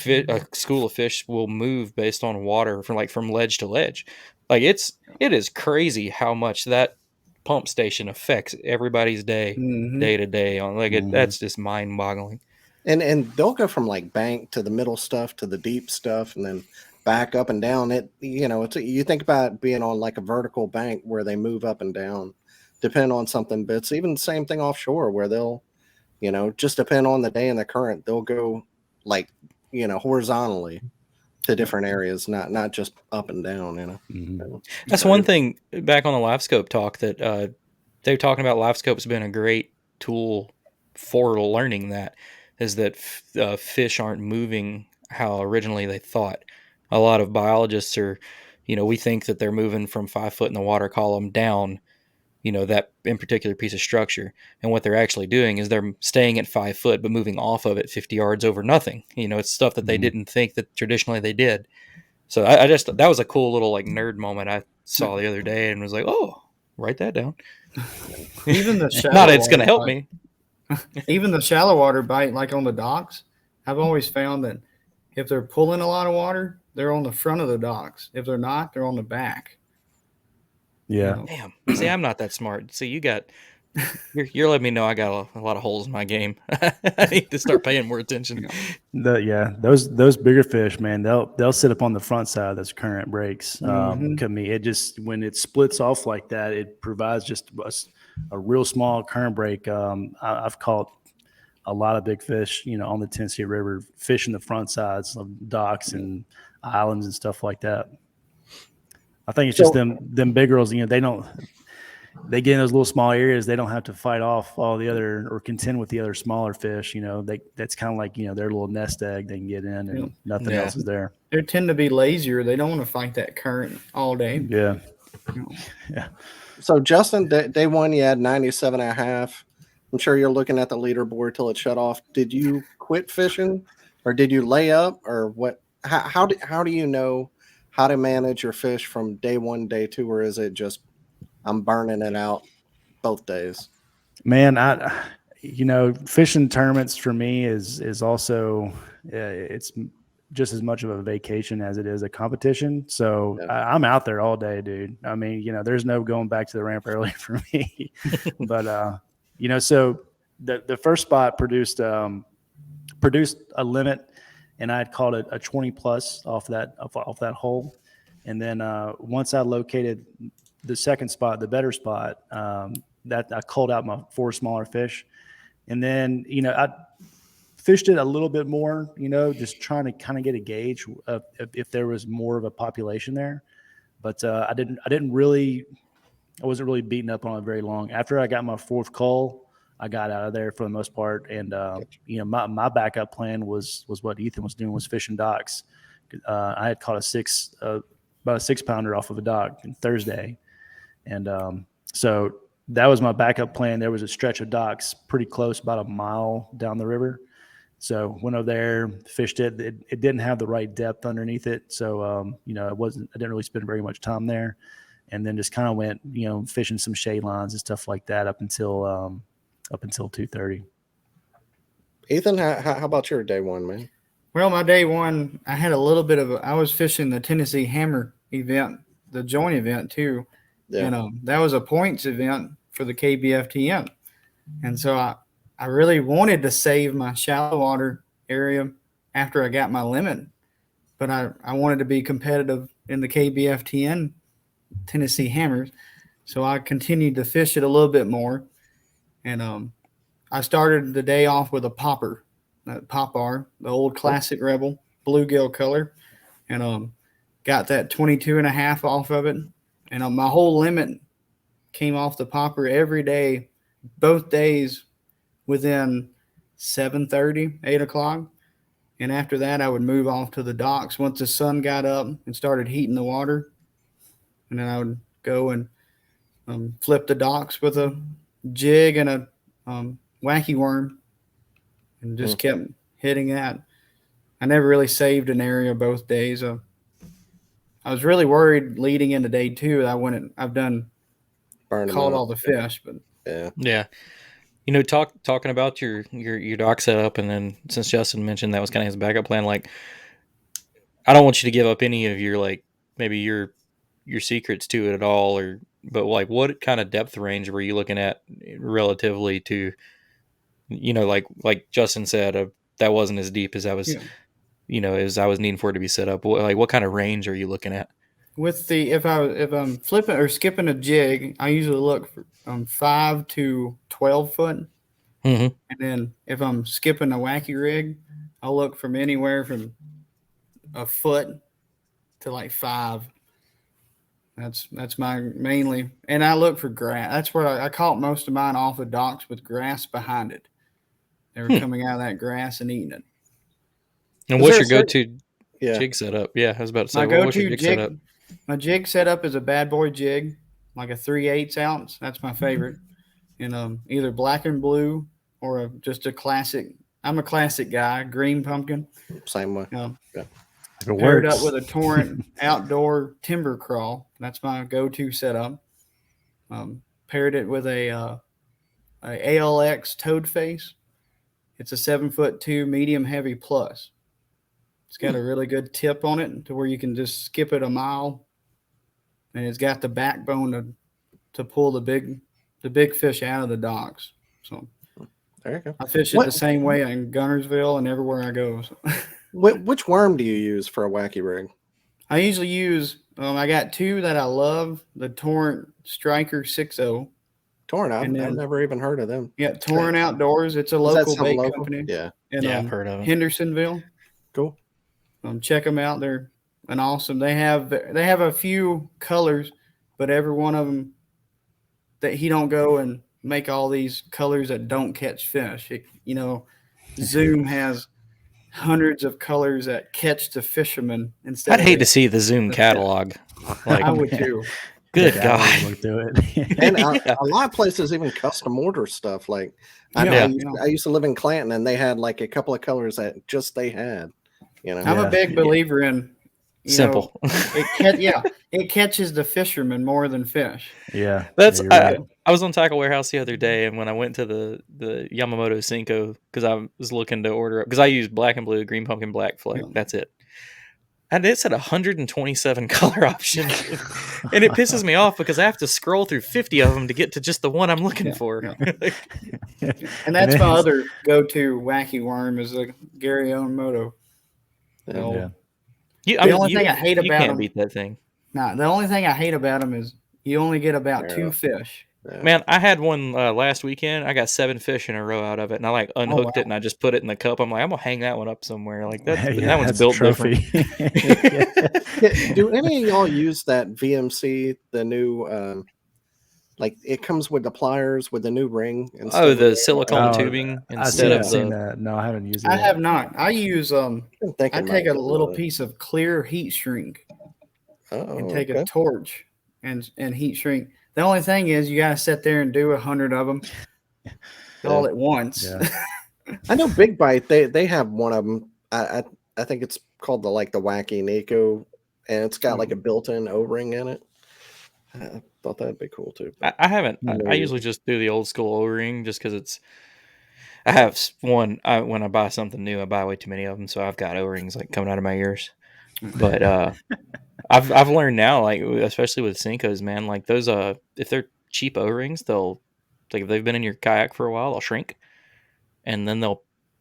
Speaker 2: a school of fish will move based on water from ledge to ledge. Like it is crazy how much that pump station affects everybody's day to day on that's just mind boggling.
Speaker 3: And they'll go from like bank to the middle stuff to the deep stuff and then back up and down. You think about being on like a vertical bank where they move up and down, depend on something, but it's even the same thing offshore where they'll, just depend on the day and the current, they'll go like, horizontally to different areas, not just up and down,
Speaker 2: That's one thing back on the live scope talk that they're talking about. Live scope's been a great tool for learning that is that fish aren't moving how originally they thought. A lot of biologists are, we think that they're moving from 5 foot in the water column down, that in particular piece of structure. And what they're actually doing is they're staying at 5 foot, but moving off of it 50 yards over nothing. It's stuff that they didn't think that traditionally they did. So I just, that was a cool little like nerd moment I saw the other day and was like, oh, write that down.
Speaker 5: Even the shallow
Speaker 2: not it's going to help
Speaker 5: bite.
Speaker 2: me.
Speaker 5: Even the shallow water bite, like on the docks, I've always found that if they're pulling a lot of water, they're on the front of the docks. If they're not, they're on the back.
Speaker 4: Yeah.
Speaker 2: Damn. See, I'm not that smart. See, you're letting me know I got a lot of holes in my game. I need to start paying more attention.
Speaker 4: Those bigger fish, man, they'll sit up on the front side of those current breaks. It just, when it splits off like that, it provides just a real small current break. I've caught a lot of big fish, on the Tennessee River, fishing the front sides of docks and islands and stuff like that. I think it's just them big girls, they get in those little small areas. They don't have to fight off all the other or contend with the other smaller fish. That's kind of like, their little nest egg they can get in and nothing else is there.
Speaker 5: They tend to be lazier. They don't want to fight that current all day.
Speaker 4: Yeah.
Speaker 3: Yeah. So Justin, day one, you had 97.5. I'm sure you're looking at the leaderboard till it shut off. Did you quit fishing or did you lay up or what? How do you know how to manage your fish from day one, day two, or is it just I'm burning it out both days?
Speaker 4: Man, fishing tournaments for me is also it's just as much of a vacation as it is a competition. So I'm out there all day, dude. I mean, there's no going back to the ramp early for me. But so the first spot produced a limit, and I had caught a 20 plus off that hole. And then once I located the second spot, the better spot, that I called out my 4 smaller fish. And then, I fished it a little bit more, just trying to kind of get a gauge of if there was more of a population there. But I wasn't really beaten up on it very long. After I got my 4th call, I got out of there for the most part. And, my backup plan was what Ethan was doing, was fishing docks. I had caught about a 6-pounder off of a dock on Thursday. And so that was my backup plan. There was a stretch of docks pretty close, about a mile down the river. So went over there, fished it. It didn't have the right depth underneath it. So, I didn't really spend very much time there. And then just kind of went, fishing some shade lines and stuff like that up until 2:30.
Speaker 3: Ethan, how about your day one, man?
Speaker 5: Well, my day one, I had a little bit I was fishing the Tennessee Hammer event, the joint event too.
Speaker 3: Yeah.
Speaker 5: And that was a points event for the KBFTM. And so I really wanted to save my shallow water area after I got my limit, but I wanted to be competitive in the KBFTN Tennessee Hammers. So I continued to fish it a little bit more. And I started the day off with a popper, Popar, the old classic Rebel bluegill color, and got that 22.5 off of it. And my whole limit came off the popper every day, both days within 7:30, 8 o'clock. And after that, I would move off to the docks once the sun got up and started heating the water. And then I would go and flip the docks with a jig and a wacky worm. and just kept hitting that. I never really saved an area both days. I was really worried leading into day 2 that I've done caught all the fish, but
Speaker 2: Yeah. Talking about your dock setup, and then since Justin mentioned that was kind of his backup plan, like I don't want you to give up any of your like maybe your secrets to it at all, but like what kind of depth range were you looking at relatively to, like Justin said, that wasn't as deep as I was, as I was needing for it to be set up. What kind of range are you looking at?
Speaker 5: With if I'm flipping or skipping a jig, I usually look for 5 to 12 foot.
Speaker 2: Mm-hmm.
Speaker 5: And then if I'm skipping a wacky rig, I'll look from anywhere from a foot to like 5. That's my mainly, and I look for grass. That's where I caught most of mine off of docks with grass behind it. They were coming out of that grass and eating it.
Speaker 2: And what's your go-to jig setup? Yeah, I was about to say, what's your jig setup?
Speaker 5: My jig setup is a bad boy jig, like a 3/8 ounce. That's my favorite. And either black and blue or just a classic. I'm a classic guy, green pumpkin.
Speaker 3: Same way.
Speaker 5: Paired up with a Torrent outdoor timber crawl. That's my go-to setup. Paired it with a ALX toad face. It's a 7'2" medium heavy plus. It's got a really good tip on it to where you can just skip it a mile, and it's got the backbone to pull the big fish out of the docks. So
Speaker 3: there you go.
Speaker 5: I fish it the same way in Gunnersville and everywhere I go. So.
Speaker 3: Which worm do you use for a wacky rig?
Speaker 5: I usually use I got 2 that I love: the Torrent Striker 6.0.
Speaker 3: Torrent, I've never even heard of them.
Speaker 5: Yeah, Torrent Outdoors. It's a local bait company.
Speaker 3: Yeah,
Speaker 5: I've
Speaker 2: heard of them.
Speaker 5: Hendersonville.
Speaker 3: Cool.
Speaker 5: Check them out. They're an awesome. They have a few colors, but every one of them that he don't go and make all these colors that don't catch fish. Zoom has hundreds of colors that catch the fishermen instead.
Speaker 2: I'd hate to see the Zoom catalog.
Speaker 5: I would too.
Speaker 2: Good God.
Speaker 4: Look to it.
Speaker 3: And a lot of places even custom order stuff. Like I used to live in Clanton, and they had like a couple of colors that just they had.
Speaker 5: I'm a big believer in
Speaker 2: simple.
Speaker 5: It catches the fishermen more than fish.
Speaker 4: Yeah,
Speaker 2: that's.
Speaker 4: Right.
Speaker 2: I was on Tackle Warehouse the other day, and when I went to the Yamamoto Cinco, because I was looking to order up, because I use black and blue, green pumpkin, black flag. That's it. And it's at 127 color options, and it pisses me off because I have to scroll through 50 of them to get to just the one I'm looking for.
Speaker 5: Yeah. And that's my other go-to wacky worm is a Gary Yamamoto. The only thing I hate about
Speaker 2: you can't
Speaker 5: him,
Speaker 2: beat that thing.
Speaker 5: Nah, the only thing I hate about him is you only get about 2 fish.
Speaker 3: Yeah.
Speaker 2: Man, I had one last weekend. I got 7 fish in a row out of it, and I unhooked it and I just put it in the cup. I'm like, I'm gonna hang that one up somewhere. Like that one's built different.
Speaker 3: Do any of y'all use that VMC, the new? Like it comes with the pliers with the new ring.
Speaker 2: The silicone tubing instead of
Speaker 4: seen that. No, I haven't used it.
Speaker 5: I have not. I use I take a little
Speaker 3: that.
Speaker 5: piece of clear heat shrink and take a torch and heat shrink. The only thing is you gotta sit there and do 100 of them all at once.
Speaker 3: Yeah. I know Big Bite. They have one of them. I think it's called the Wacky Nico, and it's got like a built-in O-ring in it. I thought that'd be cool too.
Speaker 2: I haven't. I usually just do the old school O-ring just because I have one. When I buy something new, I buy way too many of them, so I've got O-rings like coming out of my ears. But I've learned now, like especially with Senkos, man, like those if they're cheap O-rings, they'll if they've been in your kayak for a while, they'll shrink, and then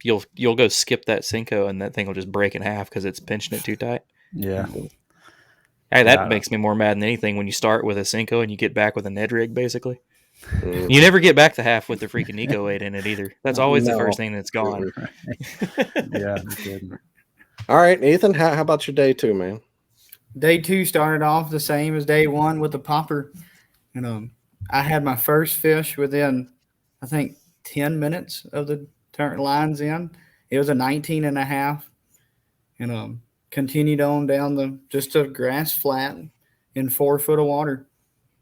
Speaker 2: you'll go skip that Senko, and that thing will just break in half because it's pinching it too tight.
Speaker 4: Yeah.
Speaker 2: Hey, that makes me more mad than anything when you start with a Senko and you get back with a Ned rig, basically. You never get back to half with the freaking Eco 8 in it either. That's always the first thing that's gone.
Speaker 4: Yeah.
Speaker 3: All right, Ethan, how about your day 2, man?
Speaker 5: Day 2 started off the same as day 1 with the popper. And I had my first fish within, I think, 10 minutes of the turn lines in. It was a 19 and a half. And continued on down just a grass flat in 4 foot of water.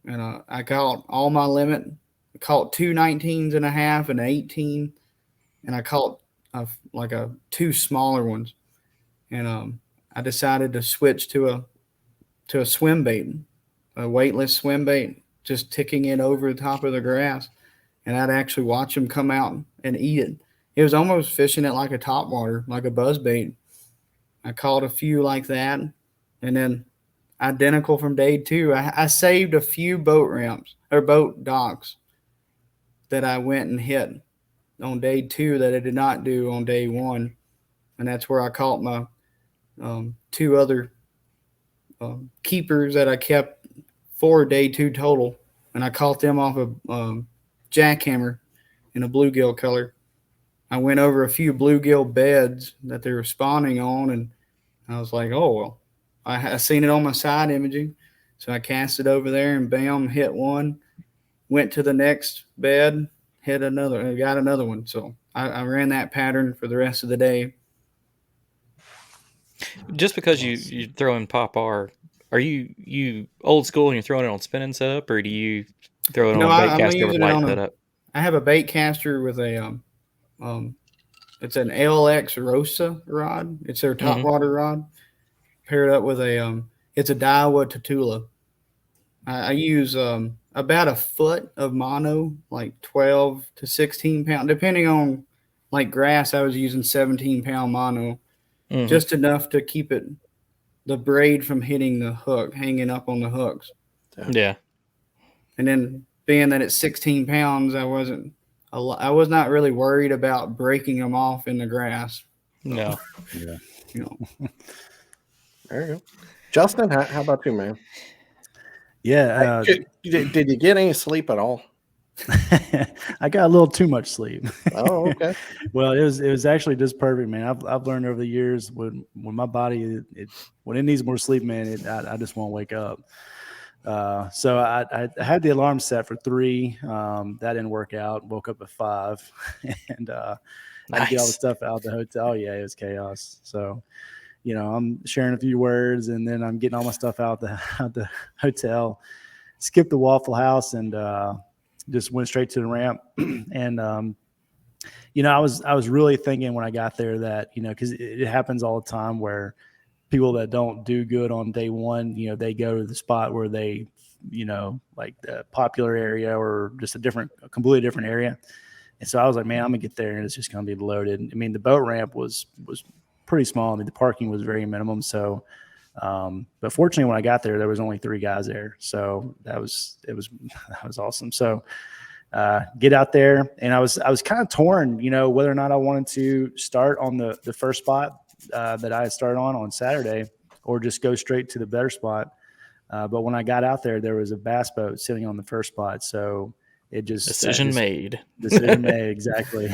Speaker 5: And I caught all my limit. I caught 2 19s and a half and 18. And I caught like two smaller ones, and I decided to switch to a swim bait, a weightless swim bait, just ticking it over the top of the grass, and I'd actually watch them come out and eat it. It was almost fishing it like a topwater, like a buzz bait. I caught a few like that, and then identical from day 2. I saved a few boat ramps or boat docks that I went and hit on day 2 that I did not do on day 1, and that's where I caught my 2 other keepers that I kept for day 2 total, and I caught them off a jackhammer in a bluegill color. I went over a few bluegill beds that they were spawning on, and I was like, oh, well, I seen it on my side imaging, so I cast it over there and bam, hit one, went to the next bed, hit another, got another one. So I ran that pattern for the rest of the day.
Speaker 2: Just because you throw in pop R, are you old school and you're throwing it on spinning setup, or do you throw it on a bait caster with light setup?
Speaker 5: I have a bait caster with a it's an LX Rosa rod. It's their top water rod. Paired up with it's a Daiwa Tatula. I use about a foot of mono, like 12 to 16 pound, depending on like grass. I was using 17-pound mono, just enough to keep the braid from hitting the hook, hanging up on the hooks.
Speaker 2: Yeah.
Speaker 5: And then being that it's 16 pounds, I was not really worried about breaking them off in the grass.
Speaker 2: No.
Speaker 3: Yeah. There you go. Justin, how about you, man?
Speaker 4: Yeah.
Speaker 3: Did you get any sleep at all?
Speaker 4: I got a little too much sleep.
Speaker 3: Oh, okay.
Speaker 4: Well, it was actually just perfect, man. I've learned over the years when my body when it needs more sleep, man, I just won't wake up. So I had the alarm set for 3. That didn't work out. Woke up at 5, and I had to get all the stuff out of the hotel. Yeah, it was chaos. So, I'm sharing a few words, and then I'm getting all my stuff out the hotel. Skipped the Waffle House and just went straight to the ramp. And I was really thinking when I got there that because it happens all the time where people that don't do good on day 1, they go to the spot where they, like the popular area or just a completely different area. And so I was like, man, I'm gonna get there and it's just gonna be loaded. I mean, the boat ramp was pretty small. I mean, the parking was very minimum. So, but fortunately when I got there was only 3 guys there. So that was awesome. So, get out there, and I was kind of torn, whether or not I wanted to start on the first spot that I had started on Saturday, or just go straight to the better spot. But when I got out there was a bass boat sitting on the first spot. So it just
Speaker 2: decision made,
Speaker 4: exactly.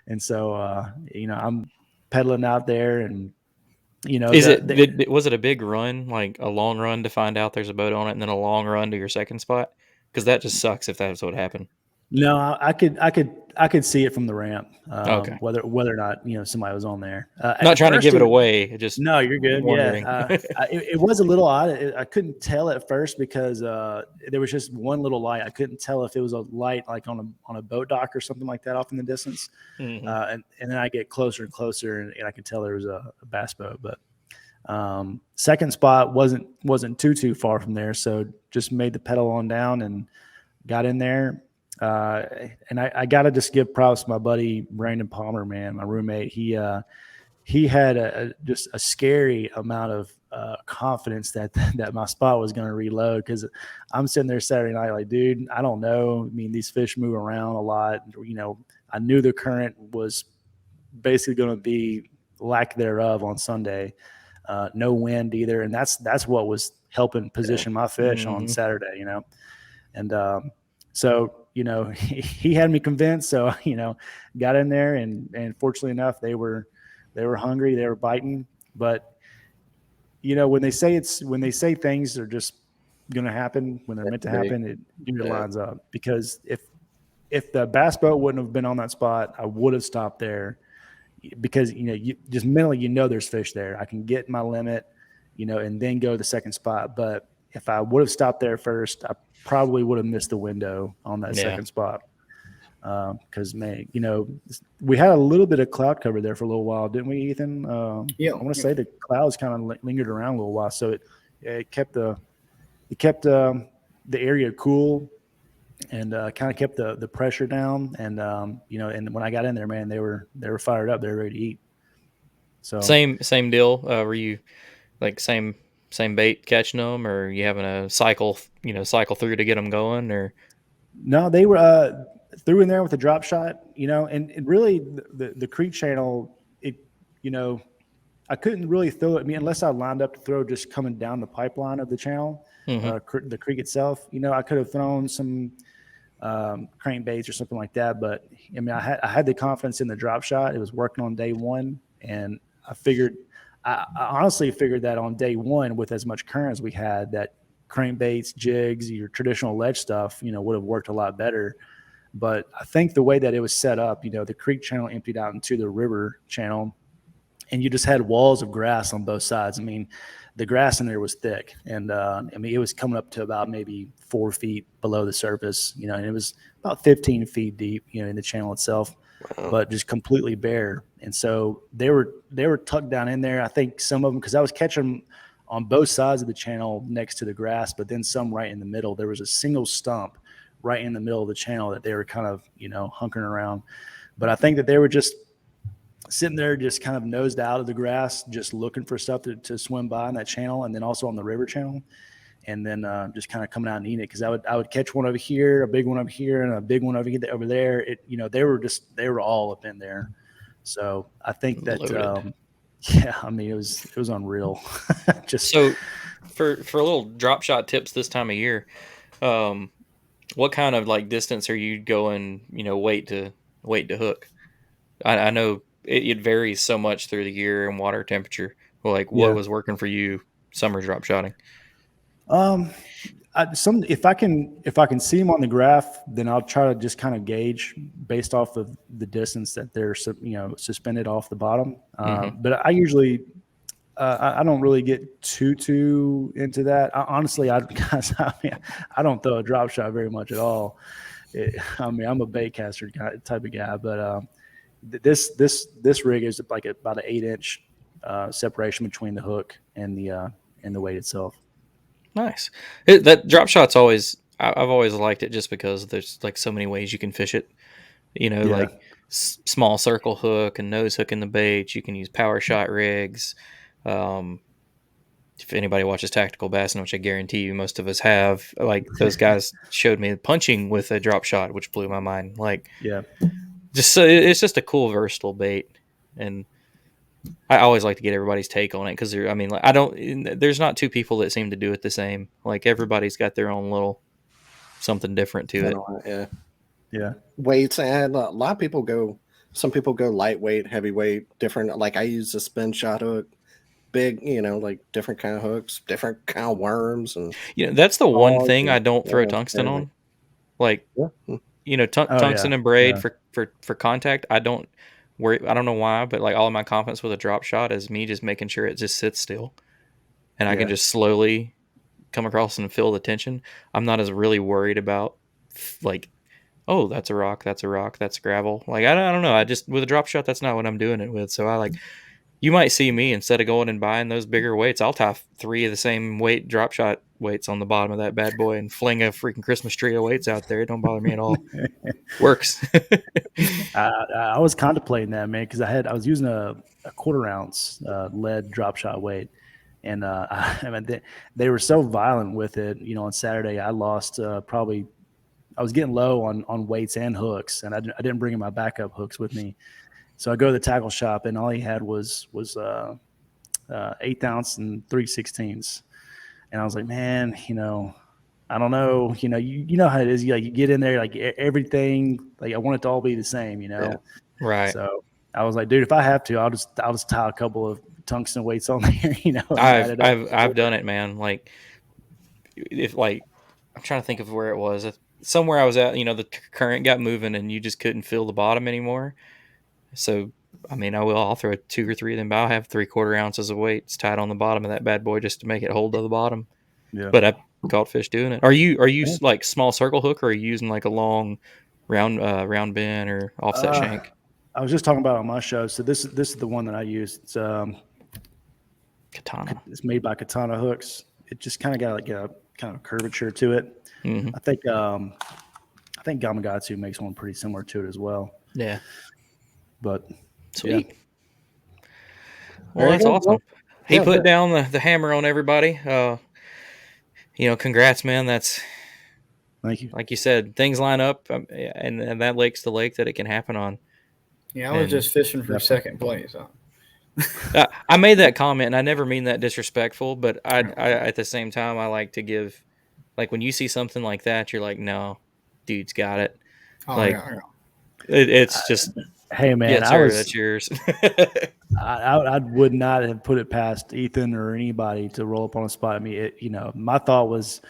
Speaker 4: And so, I'm pedaling out there, and,
Speaker 2: was it a big run, like a long run to find out there's a boat on it and then a long run to your second spot? Cause that just sucks if that's what happened.
Speaker 4: No, I could see it from the ramp.
Speaker 2: Okay.
Speaker 4: Whether or not somebody was on there.
Speaker 2: Not trying to give it away. Just
Speaker 4: no, you're good.
Speaker 2: Wondering.
Speaker 4: Yeah, it was a little odd. I couldn't tell at first because there was just one little light. I couldn't tell if it was a light like on a boat dock or something like that off in the distance.
Speaker 2: Mm-hmm.
Speaker 4: And then I get closer and closer, and I could tell there was a bass boat. But second spot wasn't too far from there, so just made the pedal on down and got in there. And I got to just give props to my buddy Brandon Palmer, man, my roommate. He had just a scary amount of confidence that my spot was going to reload, because I'm sitting there Saturday night like, dude, I don't know. I mean, these fish move around a lot. I knew the current was basically going to be lack thereof on Sunday. No wind either, and that's what was helping position my fish on Saturday. And so he had me convinced. So got in there, and fortunately enough, they were hungry, they were biting. But when they say things are just going to happen when they're meant to happen, it usually lines up. Because if the bass boat wouldn't have been on that spot, I would have stopped there, because you just mentally there's fish there. I can get my limit, and then go to the second spot. But if I would have stopped there first, I probably would have missed the window on that second spot. Because man, we had a little bit of cloud cover there for a little while, didn't we, Ethan?
Speaker 5: Yeah.
Speaker 4: I want to say the clouds kind of lingered around a little while, so it kept the area cool and kind of kept the pressure down. And and when I got in there, man, they were fired up. They were ready to eat. So
Speaker 2: Same deal. Were you like same bait catching them, or you having a cycle through to get them going, or?
Speaker 4: No, they were threw in there with a drop shot, and really the creek channel, I couldn't really throw it. I mean, unless I lined up to throw just coming down the pipeline of the channel, the creek itself, I could have thrown some crankbaits or something like that. But I mean, I had the confidence in the drop shot. It was working on day one, and I honestly figured that on day one, with as much current as we had, that crankbaits, jigs, your traditional ledge stuff, would have worked a lot better. But I think the way that it was set up, the creek channel emptied out into the river channel, and you just had walls of grass on both sides. I mean, the grass in there was thick, and it was coming up to about maybe 4 feet below the surface, and it was about 15 feet deep, in the channel itself, but just completely bare. And so they were tucked down in there. I think some of them, because I was catching them on both sides of the channel next to the grass, but then some right in the middle. There was a single stump right in the middle of the channel that they were kind of, hunkering around. But I think that they were just sitting there, just kind of nosed out of the grass, just looking for stuff to swim by in that channel, and then also on the river channel, and then just kind of coming out and eating it. Because I would catch one over here, a big one over here, and a big one over there. They were all up in there. So I think that it was unreal. Just
Speaker 2: so for little drop shot tips this time of year, what kind of like distance are you going, weight to hook? I know it varies so much through the year and water temperature. Like what was working for you summer drop shotting?
Speaker 4: If I can see them on the graph, then I'll try to just kind of gauge based off of the distance that they're suspended off the bottom. But I usually I don't really get too into that. Honestly, I don't throw a drop shot very much at all. I'm a bait caster type of guy, but this rig is like about an 8-inch separation between the hook and the weight itself.
Speaker 2: Nice. That drop shot's I've always liked it just because there's like so many ways you can fish it. Like small circle hook and nose hook in the bait. You can use power shot rigs. If anybody watches Tactical Bassing, which I guarantee you most of us have, like those guys showed me punching with a drop shot, which blew my mind. Like, it's just a cool, versatile bait, and I always like to get everybody's take on it because there's not two people that seem to do it the same. Like everybody's got their own little something different to it.
Speaker 3: Yeah. Weights, and a lot of people some people go lightweight, heavyweight, different. Like I use a spin shot hook, big, like different kind of hooks, different kind of worms, and
Speaker 2: that's the one thing I don't throw tungsten on. Like, tungsten and braid for contact. I don't know why, but like all of my confidence with a drop shot is me just making sure it just sits still, and I can just slowly come across and feel the tension. I'm not as really worried about like, oh, that's a rock, that's gravel. Like I don't know. I just with a drop shot, that's not what I'm doing it with. So I like. You might see me, instead of going and buying those bigger weights, I'll tie 3 of the same weight drop shot weights on the bottom of that bad boy and fling a freaking Christmas tree of weights out there. It don't bother me at all. Works.
Speaker 4: I was contemplating that, man, because I was using a 1/4 ounce lead drop shot weight, and they were so violent with it. On Saturday I lost probably. I was getting low on weights and hooks, and I didn't bring my backup hooks with me. So I go to the tackle shop, and all he had was 1/8 ounce and 3/16, and I was like, man, I don't know, you know how it is. You get in there, like everything, like I want it to all be the same,
Speaker 2: Right.
Speaker 4: So I was like, dude, if I have to, I'll just tie a couple of tungsten weights on there,
Speaker 2: I've done it, man. Like I'm trying to think of where it was. Somewhere I was at, the current got moving, and you just couldn't feel the bottom anymore. So, I'll throw 2 or 3 of them, but I'll have 3/4 ounces of weights tied on the bottom of that bad boy just to make it hold to the bottom. Yeah. But I caught fish doing it. Are you like small circle hook, or are you using like a long round bin or offset shank?
Speaker 4: I was just talking about it on my show. So this is the one that I use. It's
Speaker 2: Katana.
Speaker 4: It's made by Katana hooks. It just kind of got like a kind of curvature to it.
Speaker 2: Mm-hmm.
Speaker 4: I think Gamakatsu makes one pretty similar to it as well.
Speaker 2: Yeah.
Speaker 4: But
Speaker 2: Sweet.
Speaker 4: Yeah.
Speaker 2: Well, that's awesome.
Speaker 3: Well,
Speaker 2: He
Speaker 3: yeah,
Speaker 2: put down the hammer on everybody. Congrats, man. That's,
Speaker 4: Thank you.
Speaker 2: like you said, things line up, and that lake's the lake that it can happen on.
Speaker 5: Yeah, I was just fishing for second place.
Speaker 2: I made that comment, and I never mean that disrespectful, but I at the same time, I like to give, like, when you see something like that, you're like, no, dude's got it. It's just,
Speaker 4: hey man,
Speaker 2: yeah, sir, that's yours.
Speaker 4: I would not have put it past Ethan or anybody to roll up on a spot. I mean, my thought was,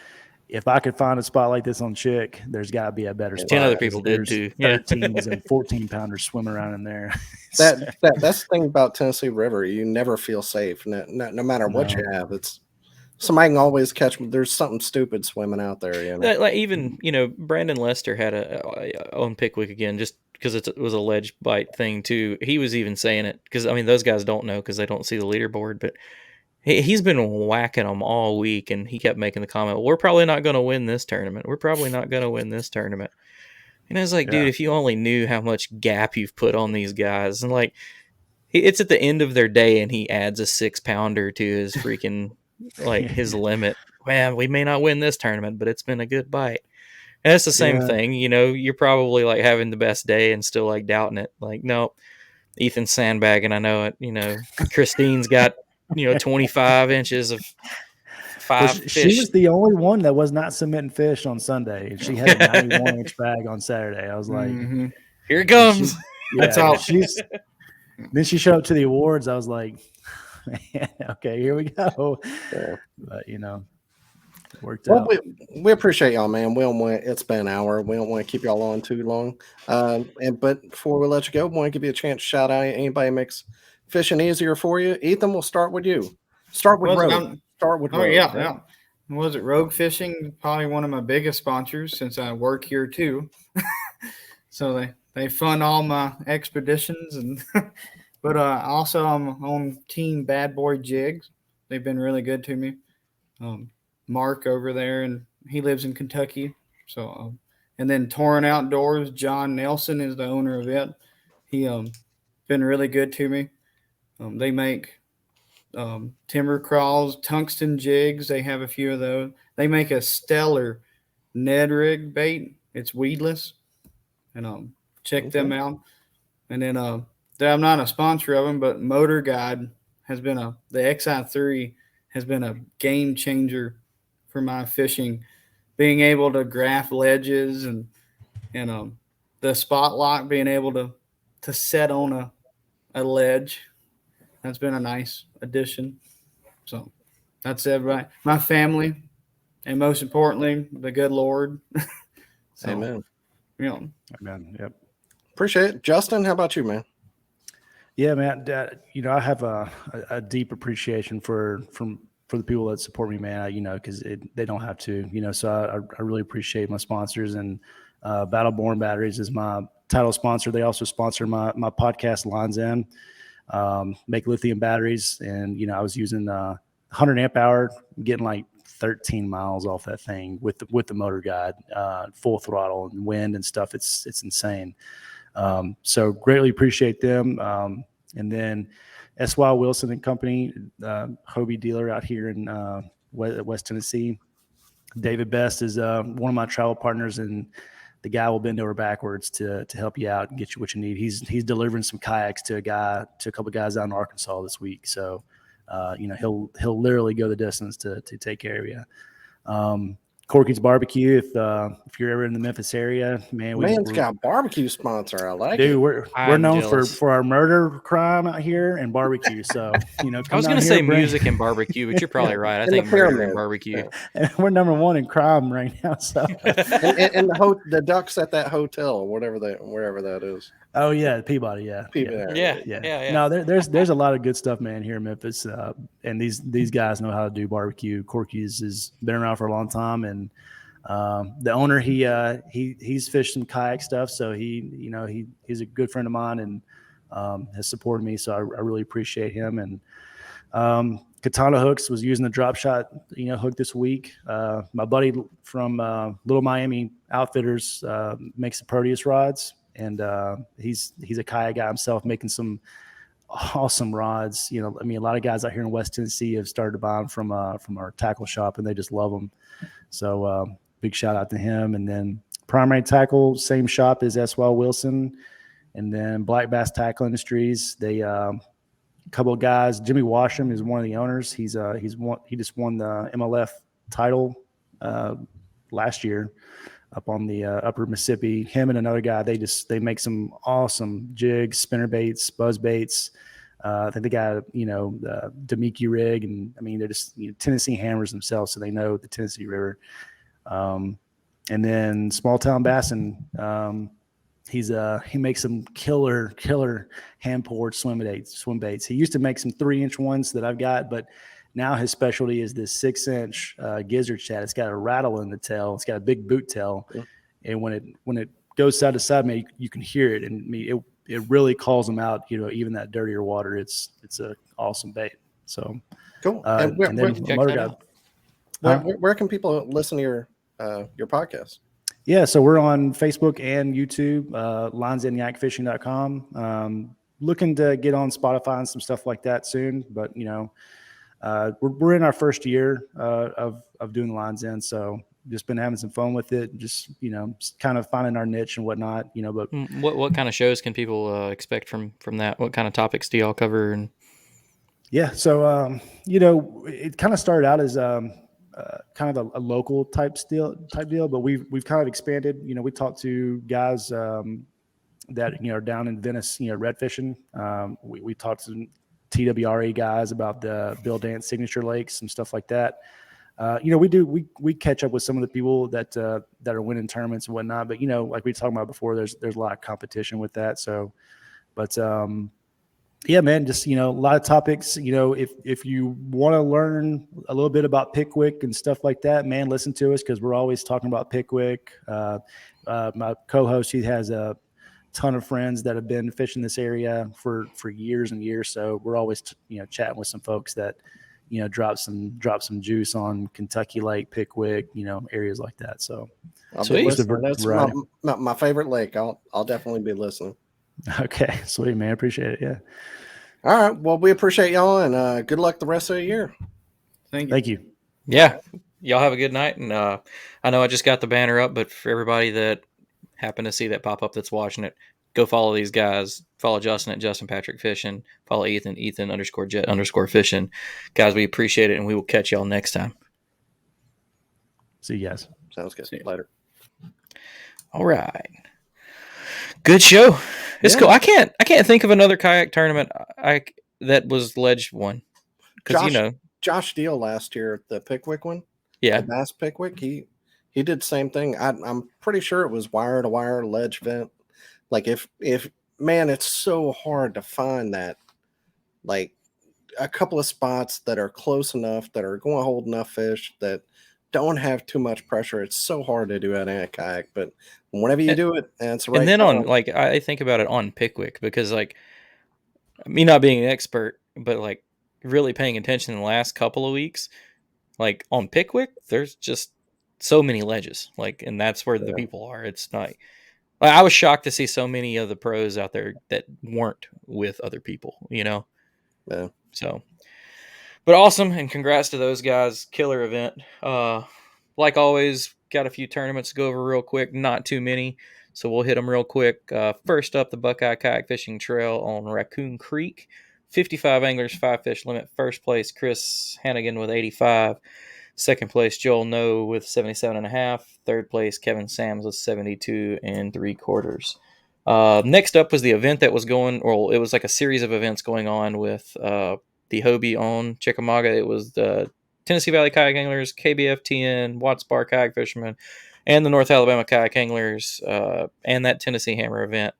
Speaker 4: if I could find a spot like this on Chick, there's got to be a better spot.
Speaker 2: 10 other people did too.
Speaker 4: 13s and 14-pounders swimming around in there.
Speaker 3: That's the thing about Tennessee River. You never feel safe, no matter what you have. It's somebody can always catch. There's something stupid swimming out there.
Speaker 2: Like even Brandon Lester had a on Pickwick again, just because it was a ledge bite thing too. He was even saying it because those guys don't know because they don't see the leaderboard, but he's been whacking them all week, and he kept making the comment, we're probably not going to win this tournament. We're probably not going to win this tournament. And I was like, dude, if you only knew how much gap you've put on these guys. And like, it's at the end of their day, and he adds a 6-pounder to his freaking, like, his limit. Man, we may not win this tournament, but it's been a good bite. And it's the same thing. You're probably like having the best day and still like doubting it. Like, no, Ethan's sandbagging. I know it. Christine's got 25 inches of fish.
Speaker 4: She was the only one that was not submitting fish on Sunday. She had a 91-inch bag on Saturday. I was like,
Speaker 2: here it comes.
Speaker 5: That's all.
Speaker 4: Then she showed up to the awards. I was like, okay, here we go.
Speaker 3: Yeah.
Speaker 4: But it worked out.
Speaker 3: We appreciate y'all, man. It's been an hour. We don't want to keep y'all on too long. But before we let you go, we want to give you a chance to shout out anybody makes fishing easier for you. Ethan, we'll start with you. Start with Rogue. Rogue.
Speaker 5: Yeah. Was it Rogue Fishing? Probably one of my biggest sponsors since I work here too. So they fund all my expeditions, and but also I'm on Team Bad Boy Jigs. They've been really good to me. Mark over there, and he lives in Kentucky. So and then Torrent Outdoors, John Nelson is the owner of it. He been really good to me. They make timber crawls, tungsten jigs. They have a few of those. They make a stellar Ned rig bait. It's weedless, and check them out. And then I'm not a sponsor of them, but Motor Guide has been the XI3 has been a game changer for my fishing. Being able to graph ledges and the spot lock, being able to set on a ledge. That's been a nice addition. So that's everybody. My family, and most importantly, the good Lord. So,
Speaker 3: Amen.
Speaker 4: Amen. Yep.
Speaker 3: Appreciate it. Justin, how about you, man?
Speaker 4: Yeah, man. I have a deep appreciation for the people that support me, man. Because they don't have to. So I really appreciate my sponsors, and Battleborn Batteries is my title sponsor. They also sponsor my podcast, Lines In. Make lithium batteries, and I was using 100 amp hour, getting like 13 miles off that thing with the Motor Guide, full throttle and wind and stuff. It's insane. So greatly appreciate them. And then S.Y. Wilson and Company, Hobie dealer out here in West Tennessee. David Best is one of my travel partners, and the guy will bend over backwards to help you out and get you what you need. He's delivering some kayaks to a couple of guys out in Arkansas this week. So, he'll literally go the distance to take care of you. Corky's Barbecue. If you're ever in the Memphis area, man,
Speaker 3: Man's got a barbecue sponsor. I like
Speaker 4: dude,
Speaker 3: it.
Speaker 4: We're known for our murder crime out here and barbecue. So
Speaker 2: I was going to say music and barbecue, but you're probably right. I think murder and barbecue.
Speaker 4: Yeah. We're number one in crime right now. So
Speaker 3: and the ducks at that hotel, wherever that is.
Speaker 4: Oh yeah, Peabody. Yeah. No, there's a lot of good stuff, man, here in Memphis. And these guys know how to do barbecue. Corky's has been around for a long time, and The owner, he's fished some kayak stuff, so he's a good friend of mine and has supported me. So I really appreciate him. And Katana Hooks was using the drop shot hook this week. My buddy from Little Miami Outfitters makes the Proteus rods, and he's a kayak guy himself, making some awesome rods. A lot of guys out here in West Tennessee have started to buy them from our tackle shop, and they just love them. So big shout out to him. And then Primary Tackle, same shop as S.Y. Wilson, and then Black Bass Tackle Industries. They a couple of guys. Jimmy Washam is one of the owners. He just won the MLF title last year up on the upper Mississippi. Him and another guy, they make some awesome jigs, spinner baits, buzz baits. I think they got the Demiki rig, and they're just Tennessee hammers themselves, so they know the Tennessee River. And then Small Town Bassin, he makes some killer hand poured swim baits. He used to make some 3-inch ones that I've got, but now his specialty is this 6-inch gizzard shad. It's got a rattle in the tail. It's got a big boot tail, and when it goes side to side, man, you can hear it, and it really calls them out. Even that dirtier water, it's a awesome bait. So
Speaker 3: cool. Where can people listen to your podcast?
Speaker 4: Yeah, so we're on Facebook and YouTube, linesandyakfishing.com. Looking to get on Spotify and some stuff like that soon, but we're in our first year of doing the Lines In, so just been having some fun with it, just kind of finding our niche and whatnot. But
Speaker 2: what kind of shows can people expect from that? What kind of topics do y'all cover? And
Speaker 4: yeah, so it kind of started out as kind of a local type deal, but we've kind of expanded. We talked to guys that are down in Venice, red fishing. We talked to TWRA guys about the Bill Dance signature lakes and stuff like that. We catch up with some of the people that are winning tournaments and whatnot, but like we talked about before, there's a lot of competition with that. So, but yeah, man, just a lot of topics. If you want to learn a little bit about Pickwick and stuff like that, man, listen to us, because we're always talking about Pickwick. My co-host, he has a ton of friends that have been fishing this area for years and years, so we're always chatting with some folks that drop some juice on Kentucky Lake, Pickwick, areas like that. So
Speaker 3: that's my favorite lake. I'll definitely be listening.
Speaker 4: Okay, sweet, man. Appreciate it. Yeah.
Speaker 3: All right. Well, we appreciate y'all, and good luck the rest of the year.
Speaker 4: Thank you.
Speaker 2: Yeah, y'all have a good night. And I know I just got the banner up, but for everybody that happened to see that pop up that's watching it, go follow these guys. Follow Justin at Justin Patrick Fishing. Follow Ethan _Jet_fishing. Guys, we appreciate it, and we will catch y'all next time.
Speaker 4: See you guys.
Speaker 3: Sounds good. See you later.
Speaker 2: All right. Good show. It's cool. I can't think of another kayak tournament that was ledge one. Because
Speaker 3: Josh Deal last year at the Pickwick one.
Speaker 2: Yeah.
Speaker 3: The Bass Pickwick. He did the same thing. I'm pretty sure it was wire to wire ledge vent. Like if man, it's so hard to find that, like a couple of spots that are close enough, that are going to hold enough fish, that don't have too much pressure. It's so hard to do it in a kayak, but whenever you do it, and it's right.
Speaker 2: And then I think about it on Pickwick, because me not being an expert, but really paying attention in the last couple of weeks, on Pickwick, there's just so many ledges, and that's where the people are. It's not. I was shocked to see so many of the pros out there that weren't with other people, Yeah. So, but awesome, and congrats to those guys. Killer event. Like always, got a few tournaments to go over real quick. Not too many, so we'll hit them real quick. First up, the Buckeye Kayak Fishing Trail on Raccoon Creek. 55 anglers, 5 fish limit. First place, Chris Hannigan with 85. Second place, Joel No with 77.5. Third place, Kevin Sams with 72 3/4. Next up was the event that was going, or it was like a series of events going on with the Hobie on Chickamauga. It was the Tennessee Valley Kayak Anglers, KBFTN, Watts Bar Kayak Fishermen, and the North Alabama Kayak Anglers, and that Tennessee Hammer event.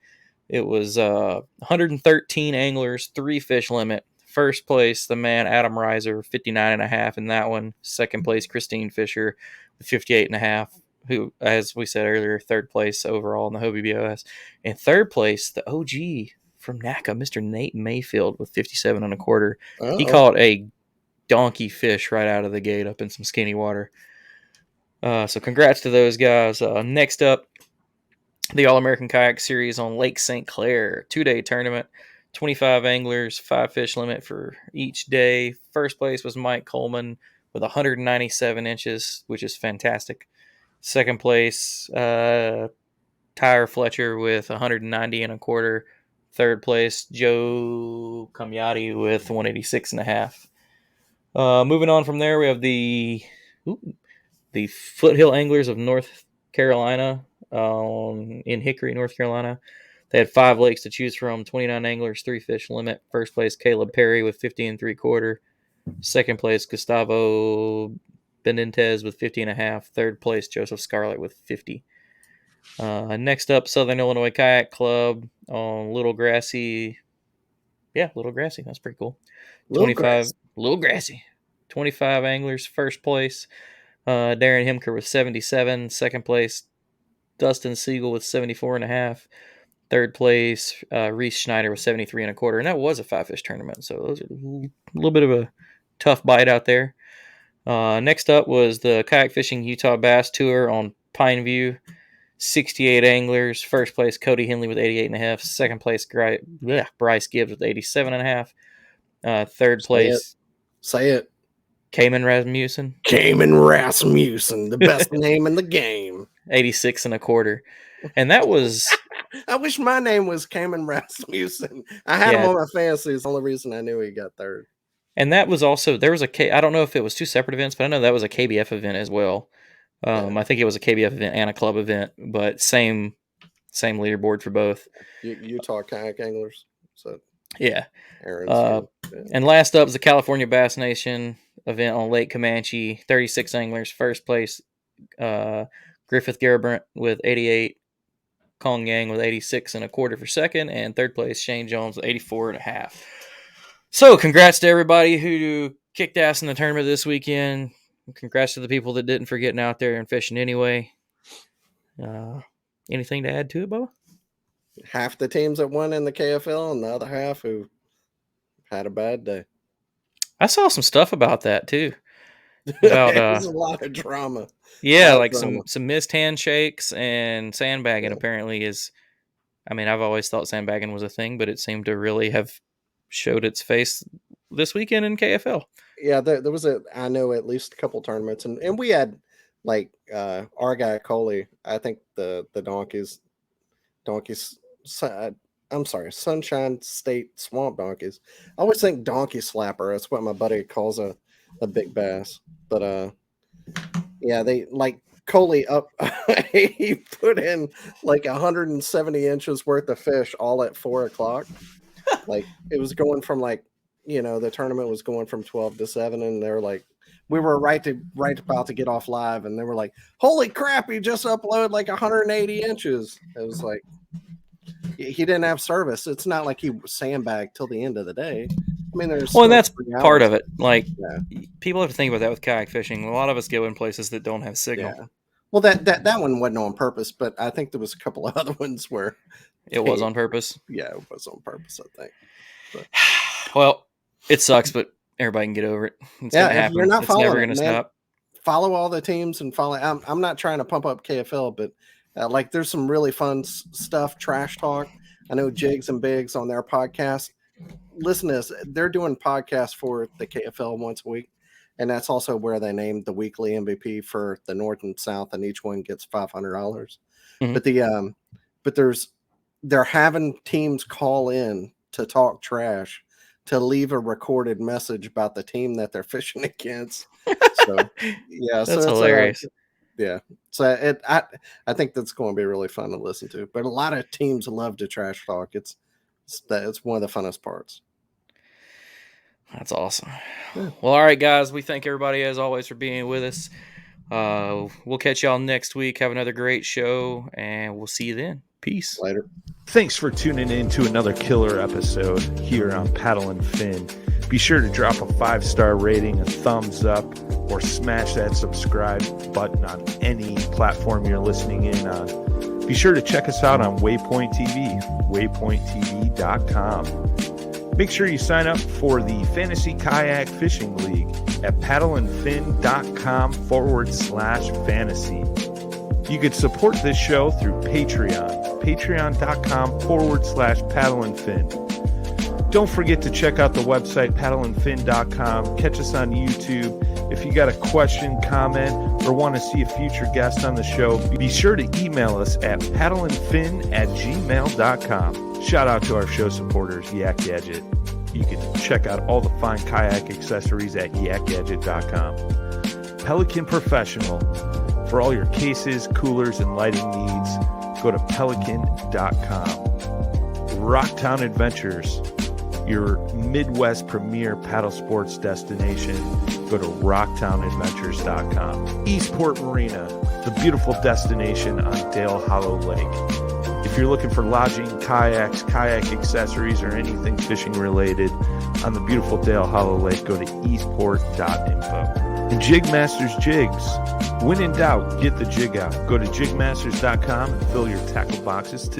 Speaker 2: It was 113 anglers, 3 fish limit. First place, the man Adam Reiser, 59.5 in that one. Second place, Christine Fisher with 58.5. who, as we said earlier, third place overall in the Hobie BOS. In third place, the OG from NACA, Mr. Nate Mayfield with 57 1/4. He caught a donkey fish right out of the gate up in some skinny water. So congrats to those guys. Next up, the All-American Kayak Series on Lake St. Clair, 2-day tournament, 25 anglers, 5 fish limit for each day. First place was Mike Coleman with 197 inches, which is fantastic. Second place, Tyre Fletcher with 190 1/4. Third place, Joe Camiotti with 186 1/2. Moving on from there, we have the Foothill Anglers of North Carolina in Hickory, North Carolina. They had 5 lakes to choose from, 29 anglers, 3 fish limit. First place, Caleb Perry with 50 3/4. Second place, Gustavo Benitez with 50 1/2. Third place, Joseph Scarlett with 50. Next up, Southern Illinois Kayak Club on Little Grassy. Yeah, Little Grassy. That's pretty cool. Little Grassy. 25 anglers, first place. Darren Himker with 77. Second place, Dustin Siegel with 74 1/2. Third place, Reese Schneider with 73 1/4. And that was a 5-fish tournament. So those are a little bit of a tough bite out there. Next up was the Kayak Fishing Utah Bass Tour on Pineview. 68 anglers. First place, Cody Henley with 88 1/2. Second place, Bryce Gibbs with 87 1/2. Third place,
Speaker 3: Say it.
Speaker 2: Cayman Rasmussen.
Speaker 3: The best name in the game.
Speaker 2: 86 1/4. And that was...
Speaker 3: I wish my name was Cayman Rasmussen. I had him on my fantasy. It's the only reason I knew he got third.
Speaker 2: And that was also... There was I don't know if it was 2 separate events, but I know that was a KBF event as well. I think it was a KBF event and a club event, but same leaderboard for both.
Speaker 3: Utah Kayak Anglers. So
Speaker 2: yeah.
Speaker 3: Aaron's
Speaker 2: And last up is the California Bass Nation event on Lake Comanche. 36 anglers. First place, Griffith Garabrandt with 88. Kong Yang with 86 1/4 for second. And third place, Shane Jones with 84 1/2. So congrats to everybody who kicked ass in the tournament this weekend. Congrats to the people that didn't for getting out there and fishing anyway. Anything to add to it, Bubba?
Speaker 3: Half the teams that won in the KFL and the other half who had a bad day.
Speaker 2: I saw some stuff about that too. About
Speaker 3: There's a lot of drama.
Speaker 2: Yeah, like some missed handshakes and sandbagging apparently is... I mean, I've always thought sandbagging was a thing, but it seemed to really have showed its face this weekend in KFL.
Speaker 3: Yeah, there was I know at least a couple tournaments, and we had like our guy Coley. I think the donkeys. I'm sorry, Sunshine State Swamp Donkeys. I always think donkey slapper. That's what my buddy calls a big bass. But yeah, they like Coley up. He put in like 170 inches worth of fish all at 4 o'clock. Like it was going from like, the tournament was going from 12 to 7, and they're like, we were right about to get off live, and they were like, holy crap, he just uploaded like 180 inches. It was like, he didn't have service. It's not like he sandbagged till the end of the day. I mean, there's
Speaker 2: and that's part of it. Like people have to think about that with kayak fishing. A lot of us go in places that don't have signal.
Speaker 3: Yeah. Well, that one wasn't on purpose, but I think there was a couple of other ones where
Speaker 2: it was on purpose.
Speaker 3: Yeah, it was on purpose, I think. But.
Speaker 2: Well, it sucks, but everybody can get over it. It's gonna happen.
Speaker 3: You're not following,
Speaker 2: it's never going to stop.
Speaker 3: Follow all the teams and follow. I'm not trying to pump up KFL, but like there's some really fun stuff. Trash talk. I know Jigs and Biggs on their podcast. Listen to this. They're doing podcasts for the KFL once a week, and that's also where they named the weekly MVP for the North and South, and each one gets $500. Mm-hmm. But they're having teams call in to talk trash, to leave a recorded message about the team that they're fishing against. So yeah,
Speaker 2: that's hilarious.
Speaker 3: Yeah, so I think that's going to be really fun to listen to. But a lot of teams love to trash talk. It's one of the funnest parts.
Speaker 2: That's awesome. Yeah. Well, all right, guys. We thank everybody as always for being with us. We'll catch y'all next week. Have another great show, and we'll see you then. Peace.
Speaker 3: Later.
Speaker 1: Thanks for tuning in to another killer episode here on Paddle and Fin. Be sure to drop a 5-star rating, a thumbs up, or smash that subscribe button on any platform you're listening in on. Be sure to check us out on Waypoint TV, waypointtv.com. Make sure you sign up for the Fantasy Kayak Fishing League at paddleandfin.com/fantasy. You can support this show through Patreon, patreon.com/paddleandfin. Don't forget to check out the website, paddleandfin.com. Catch us on YouTube. If you got a question, comment, or want to see a future guest on the show, be sure to email us at paddleandfin@gmail.com. Shout out to our show supporters, Yak Gadget. You can check out all the fine kayak accessories at yakgadget.com. Pelican Professional. For all your cases, coolers, and lighting needs, go to pelican.com. Rocktown Adventures, your Midwest premier paddle sports destination. Go to rocktownadventures.com. Eastport Marina, the beautiful destination on Dale Hollow Lake. If you're looking for lodging, kayaks, kayak accessories, or anything fishing related on the beautiful Dale Hollow Lake, go to eastport.info. And Jig Masters Jigs. When in doubt, get the jig out. Go to jigmasters.com and fill your tackle boxes today.